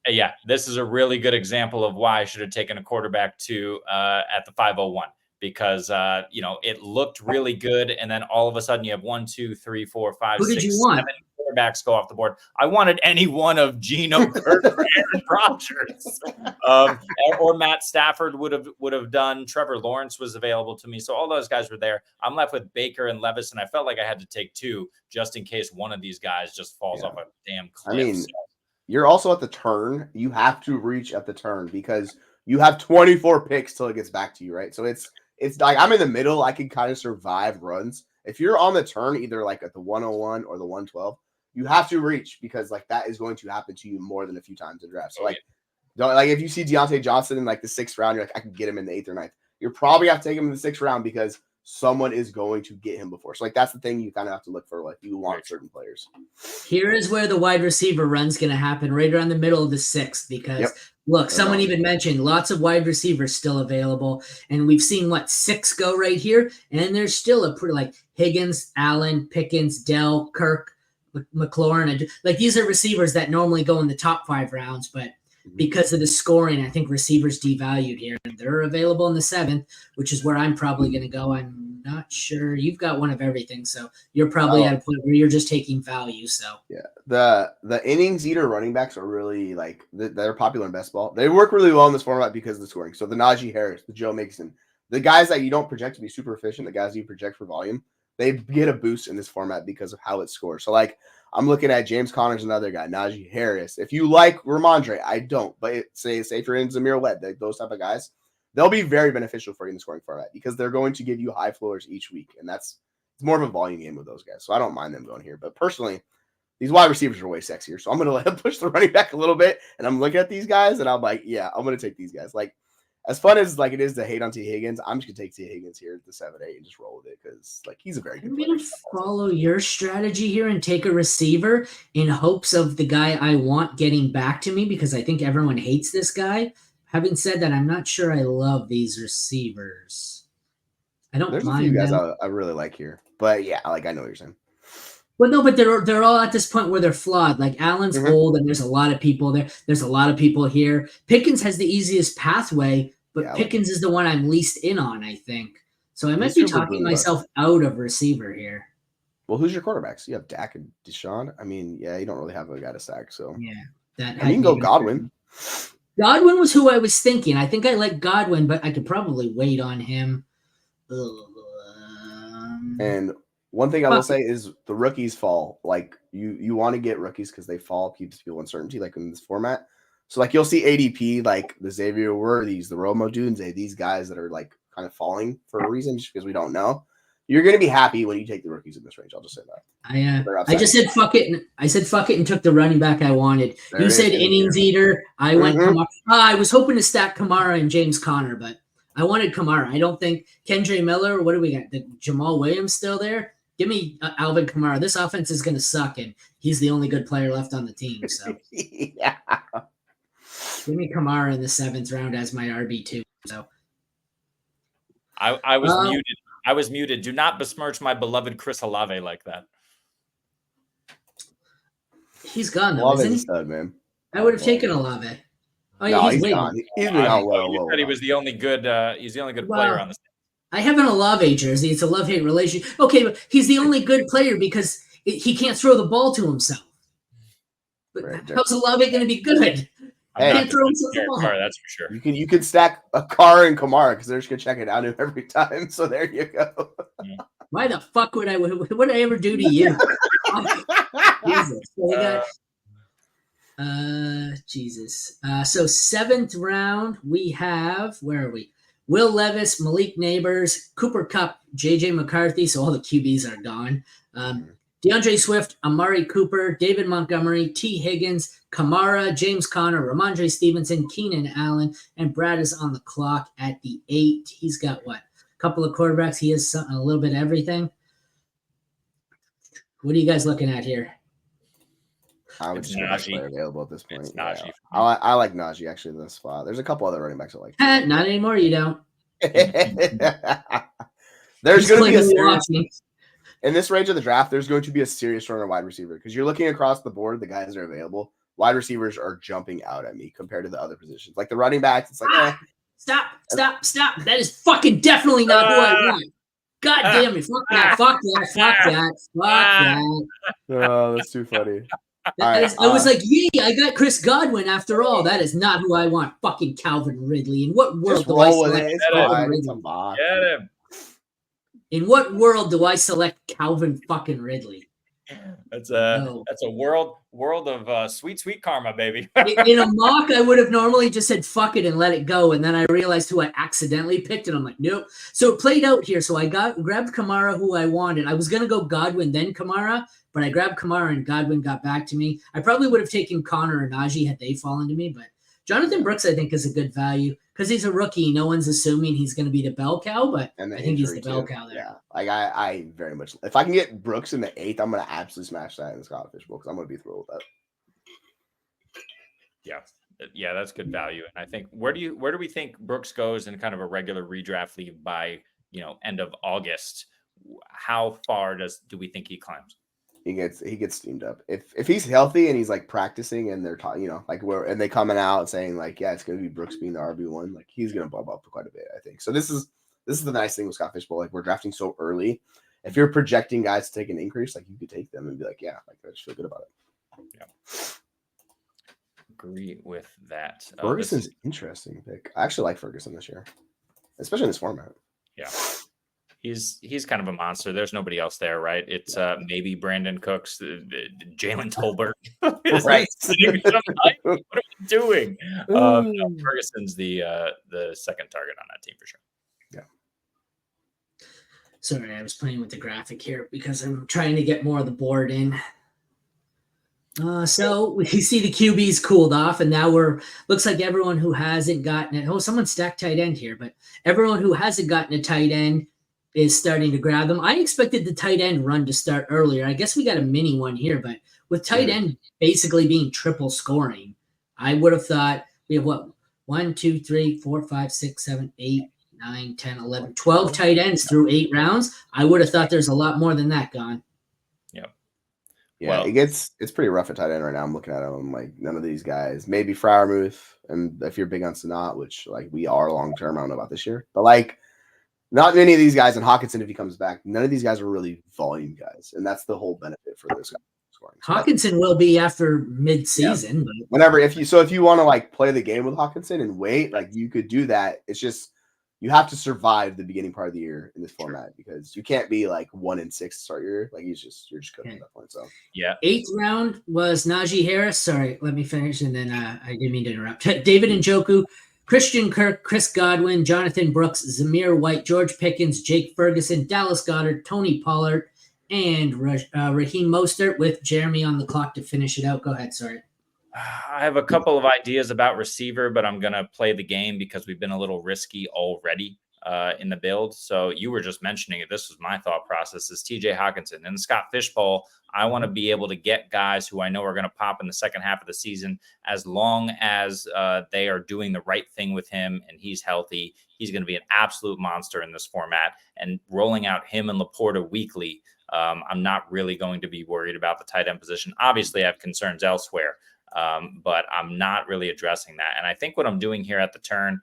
Yeah, this is a really good example of why I should have taken a quarterback at the 501, because it looked really good, and then all of a sudden you have 1, 2, 3, 4, 5, 6, 7 quarterbacks go off the board. I wanted any one of Geno, Kirk, or Aaron Rodgers, or Matt Stafford would have done. Trevor Lawrence was available to me, so all those guys were there. I'm left with Baker and Levis, and I felt like I had to take 2 just in case one of these guys just falls off a damn cliff. I mean, you're also at the turn. You have to reach at the turn because you have 24 picks till it gets back to you, right? So it's like I'm in the middle. I can kind of survive runs. If you're on the turn, either like at the 101 or the 112, you have to reach, because like that is going to happen to you more than a few times in draft. So like if you see Deontay Johnson in like the 6th round, you're like, I can get him in the 8th or 9th. You're probably have to take him in the 6th round because someone is going to get him before. So like that's the thing you kind of have to look for. Like you want certain players. Here is where the wide receiver run's going to happen, right around the middle of the 6th, because Look, someone even mentioned lots of wide receivers still available, and we've seen 6 go right here, and there's still a pretty like Higgins, Allen, Pickens, Dell, Kirk, McLaurin, and like these are receivers that normally go in the top 5 rounds, but because of the scoring, I think receivers devalued here. They're available in the 7th, which is where I'm probably going to go. I'm not sure. You've got one of everything, so you're probably at a point where you're just taking value. So yeah, the innings eater running backs are really like they're popular in best ball. They work really well in this format because of the scoring. So the Najee Harris, the Joe Mixon, the guys that you don't project to be super efficient, the guys you project for volume, they get a boost in this format because of how it scores. So like I'm looking at James Conner's another guy, Najee Harris. If you like Ramondre, I don't, but say if you're in Zamir Webb, those type of guys, they'll be very beneficial for you in the scoring format because they're going to give you high floors each week, and it's more of a volume game with those guys. So I don't mind them going here, but personally, these wide receivers are way sexier. So I'm going to let them push the running back a little bit, and I'm looking at these guys, and I'm like, yeah, I'm going to take these guys. Like as fun as like it is to hate on T. Higgins, I'm just gonna take T. Higgins here at the 7-8 and just roll with it because like he's a very good player. I'm gonna follow your strategy here and take a receiver in hopes of the guy I want getting back to me because I think everyone hates this guy. Having said that, I'm not sure I love these receivers. I don't There's mind a few guys them. I really like here, but yeah, like I know what you're saying. But no, but they're all at this point where they're flawed. Like Allen's old, and there's a lot of people there. There's a lot of people here. Pickens has the easiest pathway, but Pickens is the one I'm least in on, I think. So I might be talking myself out of receiver here. Well, who's your quarterbacks? You have Dak and Deshaun. I mean, yeah, you don't really have a guy to stack. So yeah, that you can go Godwin. Godwin was who I was thinking. I think I like Godwin, but I could probably wait on him. And one thing I will say is the rookies fall. Like you want to get rookies because they fall, keeps people uncertainty, like in this format. So like you'll see ADP, like the Xavier Worthies, the Romo Dunze, these guys that are like kind of falling for a reason just because we don't know. You're going to be happy when you take the rookies in this range. I'll just say that. I just said fuck it. I said fuck it and took the running back I wanted. You said innings eater. I went Kamara. I was hoping to stack Kamara and James Conner, but I wanted Kamara. I don't think Kendra Miller. What do we got? The Jamal Williams still there? Give me Alvin Kamara. This offense is going to suck, and he's the only good player left on the team. So yeah. Give me Kamara in the 7th round as my RB2. So I was muted. I was muted. Do not besmirch my beloved Chris Olave like that. He's gone though, isn't he? Stud, man. I would have taken Olave. Oh yeah, no, he's gone. He's been out well. You said he was the only good. He's the only good player on the team. I have an Olave jersey. It's a love-hate relationship. Okay, but he's the only good player because he can't throw the ball to himself. But how's Olave going to be good? Hey, can't throw himself the ball. That's for sure. You can stack a car and Kamara because they're just gonna check it out every time. So there you go. Why the fuck would I? What would I ever do to you? Jesus. So we got. Jesus. So 7th round we have. Where are we? Will Levis, Malik Neighbors, Cooper Kupp, JJ McCarthy. So all the QBs are gone. DeAndre Swift, Amari Cooper, David Montgomery, T. Higgins, Kamara, James Conner, Ramondre Stevenson, Keenan Allen, and Brad is on the clock at the 8. He's got what? A couple of quarterbacks. He has a little bit of everything. What are you guys looking at here? I would just have player available at this point. It's Najee. Yeah. I like Najee actually in this spot. There's a couple other running backs I like. Not anymore. You don't. There's going to be a serious. In this range of the draft, there's going to be a serious runner wide receiver because you're looking across the board, the guys that are available. Wide receivers are jumping out at me compared to the other positions. Like the running backs, it's like, Stop. That is fucking definitely not who I want. God damn it. Fuck that. Oh, that's too funny. I was like, yeah, I got Chris Godwin after all. That is not who I want. Fucking Calvin Ridley. In what world do I select Calvin Ridley? Get him. In what world do I select Calvin fucking Ridley? That's a world of sweet karma, baby. In a mock, I would have normally just said fuck it and let it go, and then I realized who I accidentally picked, and I'm like, nope. So it played out here. So I grabbed Kamara, who I wanted. I was gonna go Godwin, then Kamara, but I grabbed Kamara and Godwin got back to me. I probably would have taken Connor or Najee had they fallen to me, but Jonathan Brooks, I think, is a good value because he's a rookie. No one's assuming he's going to be the bell cow, but I think he's the bell cow there. Yeah, like I very much. If I can get Brooks in the 8th, I'm going to absolutely smash that in the Scott Fish Bowl because I'm going to be thrilled with that. Yeah, Yeah, that's good value. And I think where do we think Brooks goes in kind of a regular redraft league by end of August? How far do we think he climbs? He gets steamed up if he's healthy and he's like practicing and they're talking, like and they coming out saying like, yeah, it's gonna be Brooks being the RB1. Like he's gonna bump up quite a bit, I think. So this is the nice thing with Scott Fishbowl. Like we're drafting so early. If you're projecting guys to take an increase, like you could take them and be like, yeah, like I just feel good about it. Yeah. Agree with that. Ferguson's interesting pick. I actually like Ferguson this year, especially in this format. Yeah. He's kind of a monster. There's nobody else there, right? It's maybe Brandon Cooks, Jalen Tolbert. Right. What are we doing? Ferguson's the second target on that team for sure. Yeah. Sorry, I was playing with the graphic here because I'm trying to get more of the board in. So we see the QBs cooled off, and now looks like everyone who hasn't gotten it. Oh, someone stacked tight end here, but everyone who hasn't gotten a tight end is starting to grab them. I expected the tight end run to start earlier. I guess we got a mini one here, but with tight end basically being triple scoring, I would have thought we have 1, 2, 3, 4, 5, 6, 7, 8, 9, 10, 11, 12 tight ends through 8 rounds. I would have thought there's a lot more than that gone. Yeah, it's pretty rough at tight end right now. I'm looking at them. I'm like, none of these guys. Maybe Freiermuth, and if you're big on Sanat, which like we are long term, I don't know about this year, but like not many of these guys. And Hawkinson, if he comes back, none of these guys are really volume guys, and that's the whole benefit for this guy scoring. So Hawkinson will be after mid-season. Yeah. Whenever if you want to like play the game with Hawkinson and wait, like you could do that. It's just you have to survive the beginning part of the year in this format because you can't be like 1-6 to start your year. Like you're just cooking at that point. So 8th round was Najee Harris. Sorry, let me finish, and then I didn't mean to interrupt. David Njoku, Christian Kirk, Chris Godwin, Jonathan Brooks, Zamir White, George Pickens, Jake Ferguson, Dallas Goedert, Tony Pollard, and Raheem Mostert with Jeremy on the clock to finish it out. Go ahead. Sorry. I have a couple of ideas about receiver, but I'm going to play the game because we've been a little risky already in the build. So you were just mentioning it. This was my thought process is TJ Hawkinson and Scott Fishbowl. I want to be able to get guys who I know are going to pop in the second half of the season as long as they are doing the right thing with him and he's healthy. He's going to be an absolute monster in this format, and rolling out him and Laporta weekly. I'm not really going to be worried about the tight end position. Obviously, I have concerns elsewhere. But I'm not really addressing that. And I think what I'm doing here at the turn,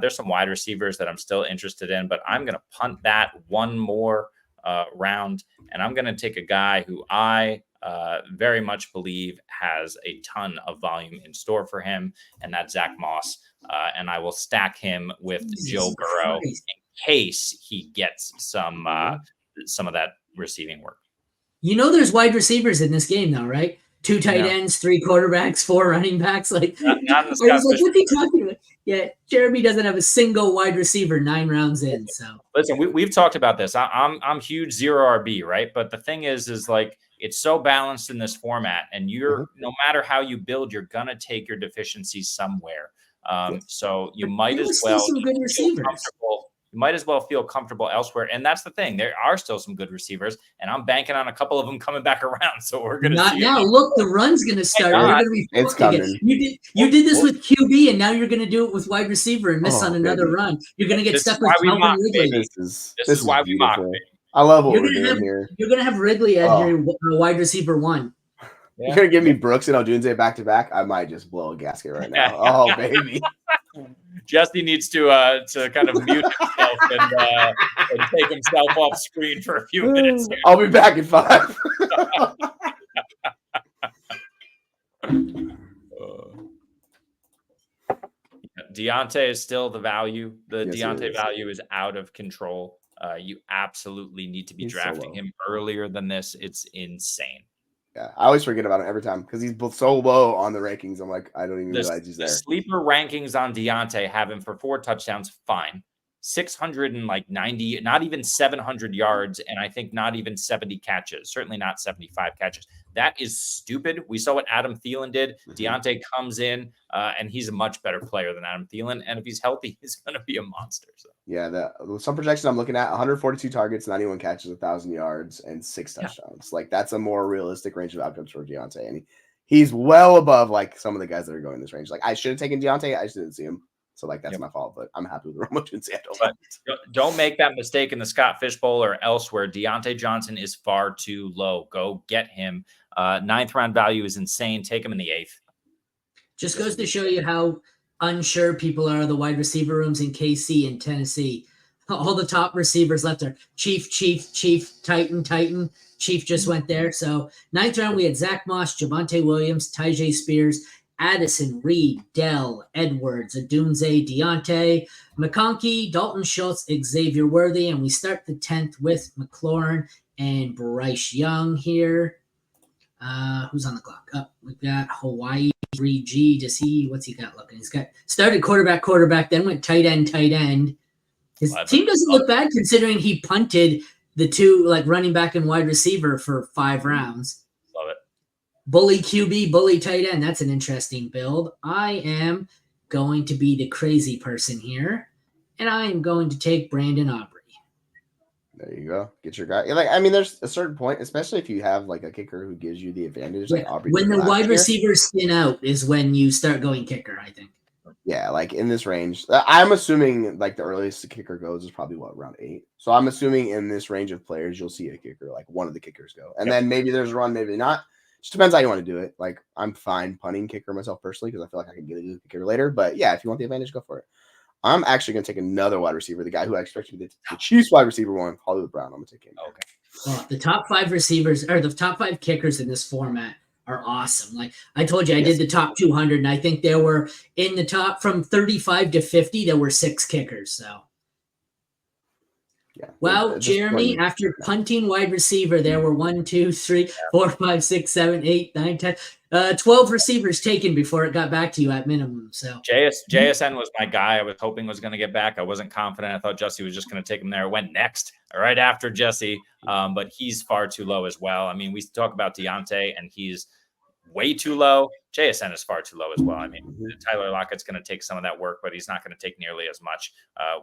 there's some wide receivers that I'm still interested in, but I'm going to punt that one more round. And I'm going to take a guy who I very much believe has a ton of volume in store for him. And that's Zach Moss. And I will stack him with Joe Burrow in case he gets some of that receiving work. There's wide receivers in this game now, right? 2 tight ends, 3 quarterbacks, 4 running backs. Like, I was like, what are you talking about? Yeah, Jeremy doesn't have a single wide receiver 9 rounds in. So listen, we've talked about this. I'm huge 0 RB, right? But the thing is like it's so balanced in this format, and you're no matter how you build, you're gonna take your deficiencies somewhere. So you might as well some good receivers. You might as well feel comfortable elsewhere. And that's the thing. There are still some good receivers, and I'm banking on a couple of them coming back around. So we're going to see. Not now. Look, the run's going to start. Gonna be it's coming. You did this with QB, and now you're going to do it with wide receiver and miss on another run. You're going to get stuck with Calvin Ridley. This is why we mock. I love what we're doing here. You're going to have Ridley as your wide receiver 1. Yeah. You're going to give me Brooks and Odunze back-to-back? I might just blow a gasket right now. Oh, baby. Jesse needs to kind of mute himself and take himself off screen for a few minutes here. I'll be back in 5. Deontay is still the value. The Deontay value is out of control. You absolutely need to be drafting him earlier than this. It's insane. Yeah, I always forget about him every time because he's so low on the rankings. I'm like, I don't even realize he's there. The sleeper rankings on Deontay have him for 4 touchdowns, fine. 690, not even 700 yards, and I think not even 70 catches. Certainly not 75 catches. That is stupid. We saw what Adam Thielen did. Deontay comes in, and he's a much better player than Adam Thielen. And if he's healthy, he's going to be a monster. So. Yeah, some projection I'm looking at: 142 targets, 91 catches, 1,000 yards, and 6 touchdowns. Like that's a more realistic range of outcomes for Deontay. And he's well above like some of the guys that are going this range. Like I should have taken Deontay, I just didn't see him. So like that's my fault, but I'm happy with the Romo Twins. But don't make that mistake in the Scott Fish Bowl or elsewhere. Deontay Johnson is far too low. Go get him. 9th round value is insane. Take him in the 8th. Just goes to show you how unsure people are of the wide receiver rooms in KC and Tennessee. All the top receivers left are Chief, Titan. Chief just went there. So 9th round, we had Zach Moss, Javonte Williams, Tyjae Spears, Addison, Reed, Dell, Edwards, Adunze, Deontay, McConkey, Dalton Schultz, Xavier Worthy, and we start the 10th with McLaurin and Bryce Young here. Who's on the clock? We've got Hawaii 3G. Does he? What's he got looking? He's got started quarterback, then went tight end. His team doesn't look bad considering he punted the two like running back and wide receiver for 5 rounds. Love it. Bully QB, bully tight end. That's an interesting build. I am going to be the crazy person here, and I am going to take Brandon Aubrey. There you go. Get your guy. Like I mean, there's a certain point, especially if you have like a kicker who gives you the advantage. Like Aubrey. When the wide receivers spin out is when you start going kicker, I think. Yeah, like in this range, I'm assuming like the earliest the kicker goes is probably around 8. So I'm assuming in this range of players, you'll see a kicker, like one of the kickers go, and then maybe there's a run, maybe not. Just depends how you want to do it. Like I'm fine punting kicker myself personally because I feel like I can get a good kicker later. But yeah, if you want the advantage, go for it. I'm actually going to take another wide receiver, the guy who I expect to be the Chiefs wide receiver one, Hollywood Brown. I'm going to take him. Okay. Well, the top 5 receivers or the top 5 kickers in this format are awesome. Like I told you, I did the top 200, and I think there were in the top from 35 to 50, there were 6 kickers. So, yeah. Well, Jeremy, after punting wide receiver, there were 1, 2, 3, 4, 5, 6, 7, 8, 9, 10, 12 receivers taken before it got back to you at minimum. So JSN was my guy. I was hoping was going to get back. I wasn't confident. I thought Jesse was just going to take him there. It went next, right after Jesse, but he's far too low as well. I mean, we talk about Deontay, and he's way too low. JSN is far too low as well. I mean, Tyler Lockett's going to take some of that work, but he's not going to take nearly as much.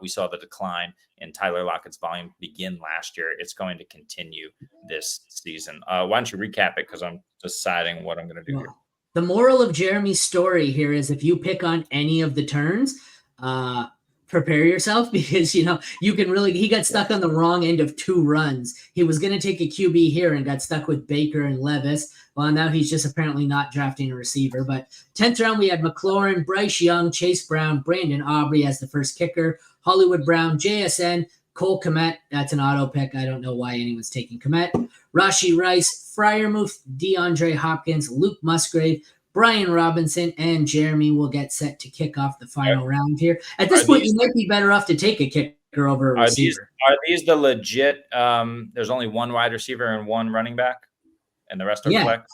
We saw the decline in Tyler Lockett's volume begin last year. It's going to continue this season. Why don't you recap it? Because I'm deciding what I'm going to do here. The moral of Jeremy's story here is if you pick on any of the turns, prepare yourself because, you can really – he got stuck on the wrong end of 2 runs. He was going to take a QB here and got stuck with Baker and Levis. Well, now he's just apparently not drafting a receiver. But 10th round, we had McLaurin, Bryce Young, Chase Brown, Brandon Aubrey as the first kicker, Hollywood Brown, JSN, Cole Kmet. That's an auto pick. I don't know why anyone's taking Kmet. Rashee Rice, Freiermuth, DeAndre Hopkins, Luke Musgrave, Brian Robinson, and Jeremy will get set to kick off the final round here. At this point, you might be better off to take a kicker over a receiver. Are these the legit there's only 1 wide receiver and 1 running back? And the rest are flex.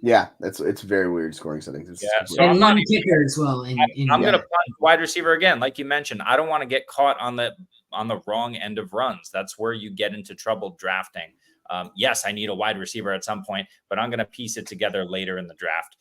Yeah, it's very weird scoring settings. So I'm not a kicker as well. I'm going to punt wide receiver again, like you mentioned. I don't want to get caught on the wrong end of runs. That's where you get into trouble drafting. Yes, I need a wide receiver at some point, but I'm going to piece it together later in the draft.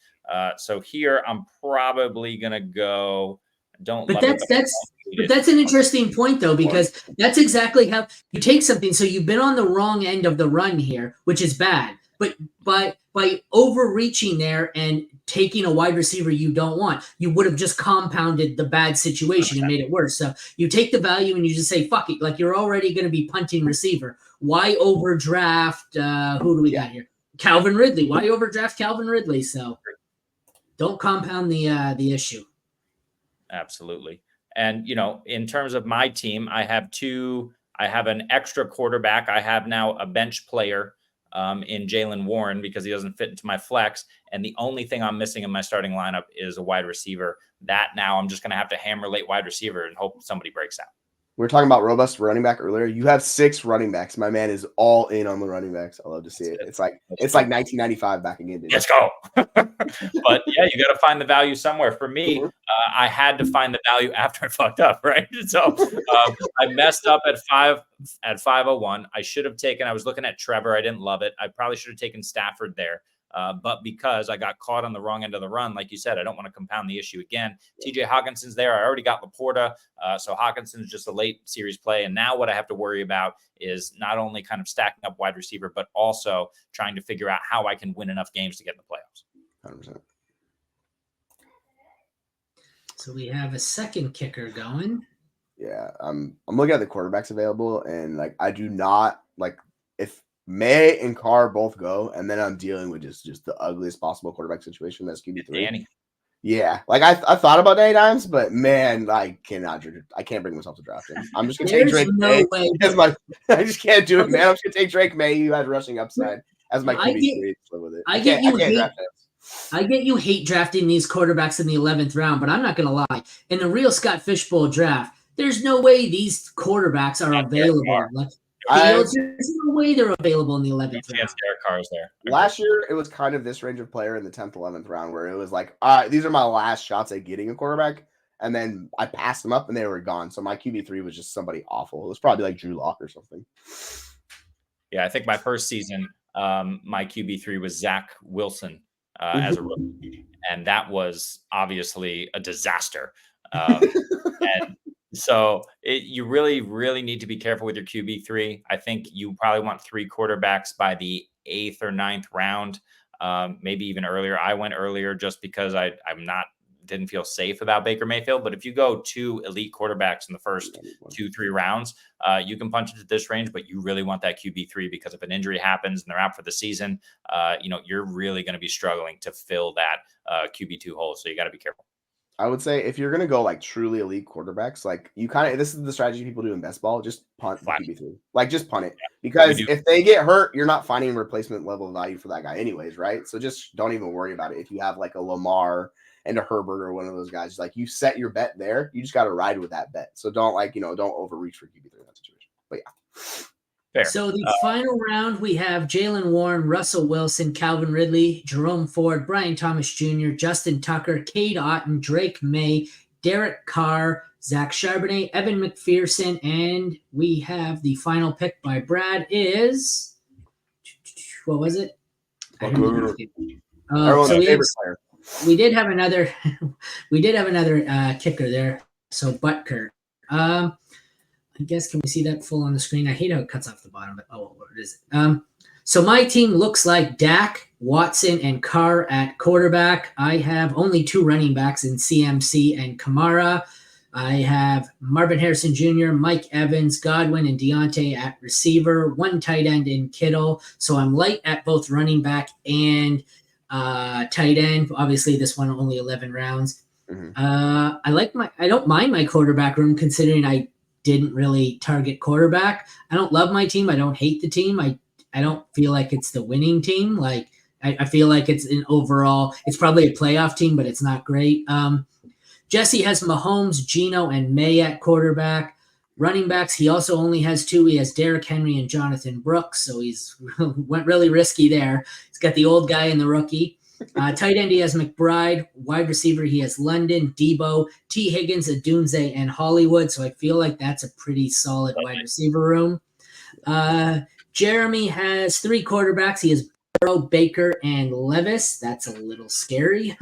So here I'm probably going to go. But that's an interesting point though, because that's exactly how you take something. So you've been on the wrong end of the run here, which is bad. But by overreaching there and taking a wide receiver you don't want, you would have just compounded the bad situation and made it worse. So you take the value and you just say, fuck it. Like you're already going to be punting receiver. Why overdraft? Who do we got here? Calvin Ridley. Why overdraft Calvin Ridley? So don't compound the issue. Absolutely. And, in terms of my team, I have an extra quarterback. I have now a bench player in Jaylen Warren because he doesn't fit into my flex. And the only thing I'm missing in my starting lineup is a wide receiver. That now I'm just going to have to hammer late wide receiver and hope somebody breaks out. We were talking about robust running back earlier. You have 6 running backs. My man is all in on the running backs. I love to see it. It's like 1995 back again. Dude. Let's go. But yeah, you got to find the value somewhere. For me, I had to find the value after I fucked up, right? So I messed up at 501. I was looking at Trevor. I didn't love it. I probably should have taken Stafford there. But because I got caught on the wrong end of the run, like you said, I don't want to compound the issue again. TJ Hawkinson's there. I already got Laporta. So Hawkinson's just a late series play. And now what I have to worry about is not only kind of stacking up wide receiver, but also trying to figure out how I can win enough games to get in the playoffs. 100%. So we have a second kicker going. Yeah, I'm looking at the quarterbacks available, and like I do not like if May and Carr both go, and then I'm dealing with just the ugliest possible quarterback situation. That's QB3. Danny. Yeah, like I thought about Danny Dimes, but man, I can't bring myself to draft him. I'm just gonna take Drake May as my. I just can't do it, man. I'm just gonna take Drake May, who has rushing upside, as my QB3. Live with it. I can't draft him. I get you hate drafting these quarterbacks in the 11th round, but I'm not gonna lie. In the real Scott Fishbowl draft, there's no way these quarterbacks are available. There's no way they're available in the 11th round. Derek Carr's there. Last year, it was kind of this range of player in the 10th, 11th round where it was like, these are my last shots at getting a quarterback. And then I passed them up and they were gone. So my QB3 was just somebody awful. It was probably like Drew Lock or something. Yeah, I think my first season, my QB3 was Zach Wilson as a rookie. And that was obviously a disaster. And so you really, really need to be careful with your QB3. I think you probably want 3 quarterbacks by the 8th or 9th round, maybe even earlier. I went earlier just because didn't feel safe about Baker Mayfield. But if you go 2 elite quarterbacks in the first 2-3 rounds, you can punch into this range, but you really want that QB3 because if an injury happens and they're out for the season, you're really going to be struggling to fill that QB2 hole. So you got to be careful. I would say if you're going to go like truly elite quarterbacks, like this is the strategy people do in best ball, just punt the QB3. Like just punt it. Because if they get hurt, you're not finding replacement level value for that guy anyways, right? So just don't even worry about it. If you have like a Lamar and a Herbert or one of those guys, like you set your bet there, you just got to ride with that bet. So don't don't overreach for QB3 in that situation. But yeah. Fair. So the final round, we have Jalen Warren, Russell Wilson, Calvin Ridley, Jerome Ford, Brian Thomas Jr., Justin Tucker, Cade Otton, Drake May, Derek Carr, Zach Charbonnet, Evan McPherson, and we have the final pick by Brad is what was it? Everyone's so favorite player. We did have another kicker there. So Butker. I guess, can we see that full on the screen? I hate how it cuts off the bottom, but what is it? So my team looks like Dak, Watson, and Carr at quarterback. I have only 2 running backs in CMC and Kamara. I have Marvin Harrison Jr., Mike Evans, Godwin, and Deontay at receiver, 1 tight end in Kittle. So I'm light at both running back and tight end. Obviously, this one only 11 rounds. Mm-hmm. I don't mind my quarterback room considering I didn't really target quarterback. I don't love my team. I don't hate the team. I don't feel like it's the winning team. Like I feel like it's an overall, it's probably a playoff team, but it's not great. Jesse has Mahomes, Geno, and May at quarterback. Running backs, he also only has 2. He has Derrick Henry and Jonathan Brooks, so he's went really risky there. He's got the old guy and the rookie. Tight end, he has McBride. Wide receiver, he has London, Debo, T. Higgins, Adunze, and Hollywood. So I feel like that's a pretty solid wide receiver room. Jeremy has 3 quarterbacks. He has Burrow, Baker, and Levis. That's a little scary.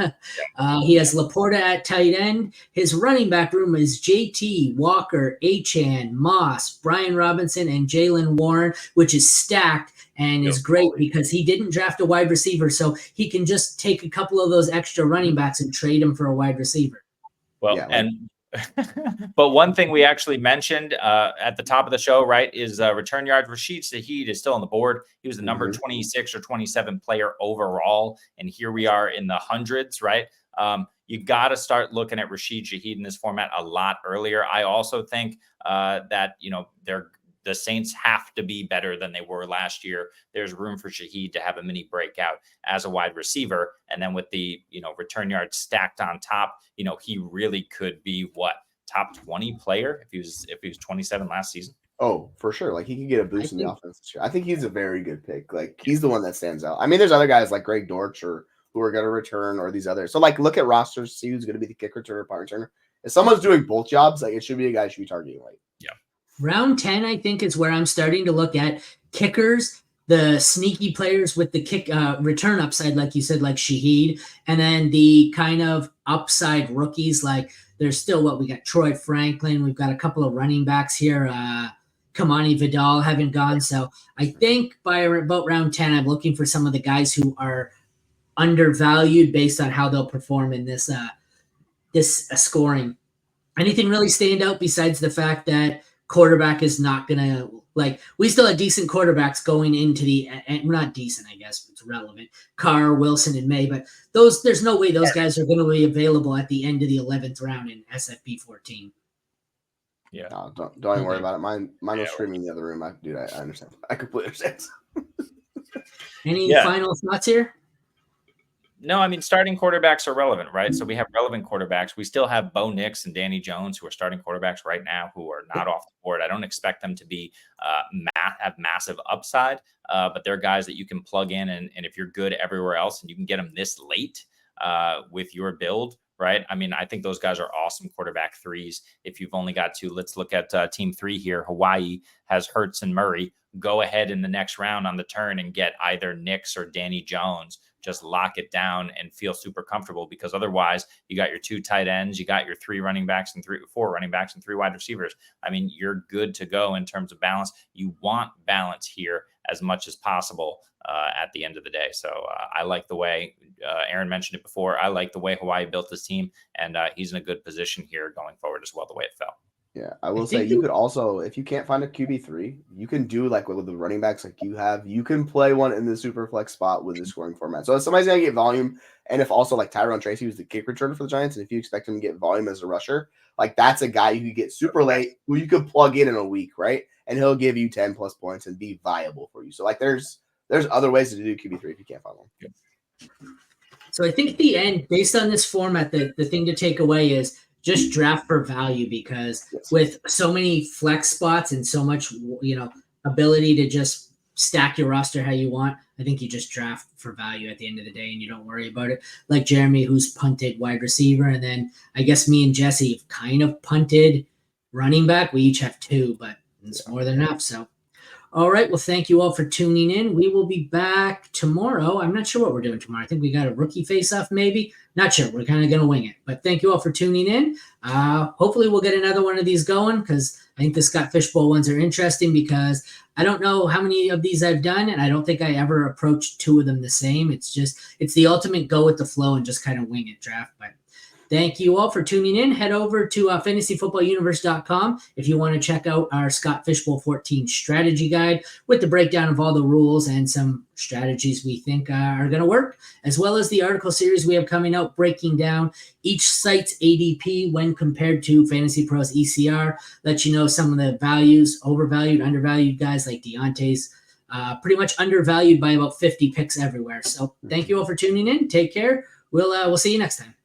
He has Laporta at tight end. His running back room is JT, Walker, Achane, Moss, Brian Robinson, and Jalen Warren, which is stacked. And is great because he didn't draft a wide receiver, so he can just take a couple of those extra running backs and trade them for a wide receiver. Well, but one thing we actually mentioned at the top of the show, right, is return yards. Rashid Shaheed is still on the board. He was the number 26 or 27 player overall, and here we are in the hundreds, right? You got to start looking at Rashid Shaheed in this format a lot earlier. I also think that the Saints have to be better than they were last year. There's room for Shaheed to have a mini breakout as a wide receiver. And then with the, return yards stacked on top, he really could be top 20 player if he was 27 last season. Oh, for sure. Like he could get a boost in the offense this year. I think he's a very good pick. Like he's the one that stands out. I mean, there's other guys like Greg Dortch who are going to return or these others. So like look at rosters, see who's going to be the kick returner, punt returner. If someone's doing both jobs, like it should be a guy you should be targeting. Like, yeah. Round 10, I think, is where I'm starting to look at kickers, the sneaky players with the kick return upside, like you said, like Shaheed, and then the kind of upside rookies. Like there's still we got Troy Franklin. We've got a couple of running backs here. Kamani Vidal haven't gone. So I think by about round 10, I'm looking for some of the guys who are undervalued based on how they'll perform in this scoring. Anything really stand out besides the fact that quarterback is not going to, like, we still have decent quarterbacks going into the, not decent, I guess, it's relevant, Carr, Wilson, and May, but there's no way those guys are going to be available at the end of the 11th round in SFB14. Yeah. No, don't even worry about it. Mine was streaming in the other room. I understand. I completely understand. Any final thoughts here? No, I mean, starting quarterbacks are relevant, right? So we have relevant quarterbacks. We still have Bo Nix and Danny Jones, who are starting quarterbacks right now, who are not off the board. I don't expect them to be have massive upside, but they're guys that you can plug in, and if you're good everywhere else, and you can get them this late with your build, right? I mean, I think those guys are awesome quarterback threes. If you've only got two, let's look at team 3 here. Hawaii has Hurts and Murray. Go ahead in the next round on the turn and get either Nix or Danny Jones. Just lock it down and feel super comfortable, because otherwise you got your 2 tight ends, you got your 4 running backs and 3 wide receivers. I mean, you're good to go in terms of balance. You want balance here as much as possible at the end of the day. So I like the way Aaron mentioned it before. I like the way Hawaii built this team, and he's in a good position here going forward as well, the way it fell. Yeah, I will say you could also, if you can't find a QB3, you can do like with the running backs like you have, you can play one in the super flex spot with the scoring format. So if somebody's going to get volume, and if also like Tyrone Tracy was the kick returner for the Giants, and if you expect him to get volume as a rusher, like that's a guy you could get super late who you could plug in a week, right? And he'll give you 10 plus points and be viable for you. So like there's other ways to do QB3 if you can't find one. Yeah. So I think at the end, based on this format, the thing to take away is just draft for value, because with so many flex spots and so much, ability to just stack your roster how you want, I think you just draft for value at the end of the day and you don't worry about it. Like Jeremy, who's punted wide receiver, and then I guess me and Jesse have kind of punted running back. We each have 2, but it's more than enough. So, all right. Well, thank you all for tuning in. We will be back tomorrow. I'm not sure what we're doing tomorrow. I think we got a rookie face-off, maybe. Not sure. We're kind of going to wing it. But thank you all for tuning in. Hopefully we'll get another one of these going, because I think the Scott Fishbowl ones are interesting, because I don't know how many of these I've done, and I don't think I ever approached 2 of them the same. It's the ultimate go with the flow and just kind of wing it draft. But thank you all for tuning in. Head over to fantasyfootballuniverse.com if you want to check out our Scott Fishbowl 14 strategy guide with the breakdown of all the rules and some strategies we think are going to work, as well as the article series we have coming out breaking down each site's ADP when compared to Fantasy Pros ECR. Let you know some of the values, overvalued, undervalued guys like Deontay's pretty much undervalued by about 50 picks everywhere. So thank you all for tuning in. Take care. We'll see you next time.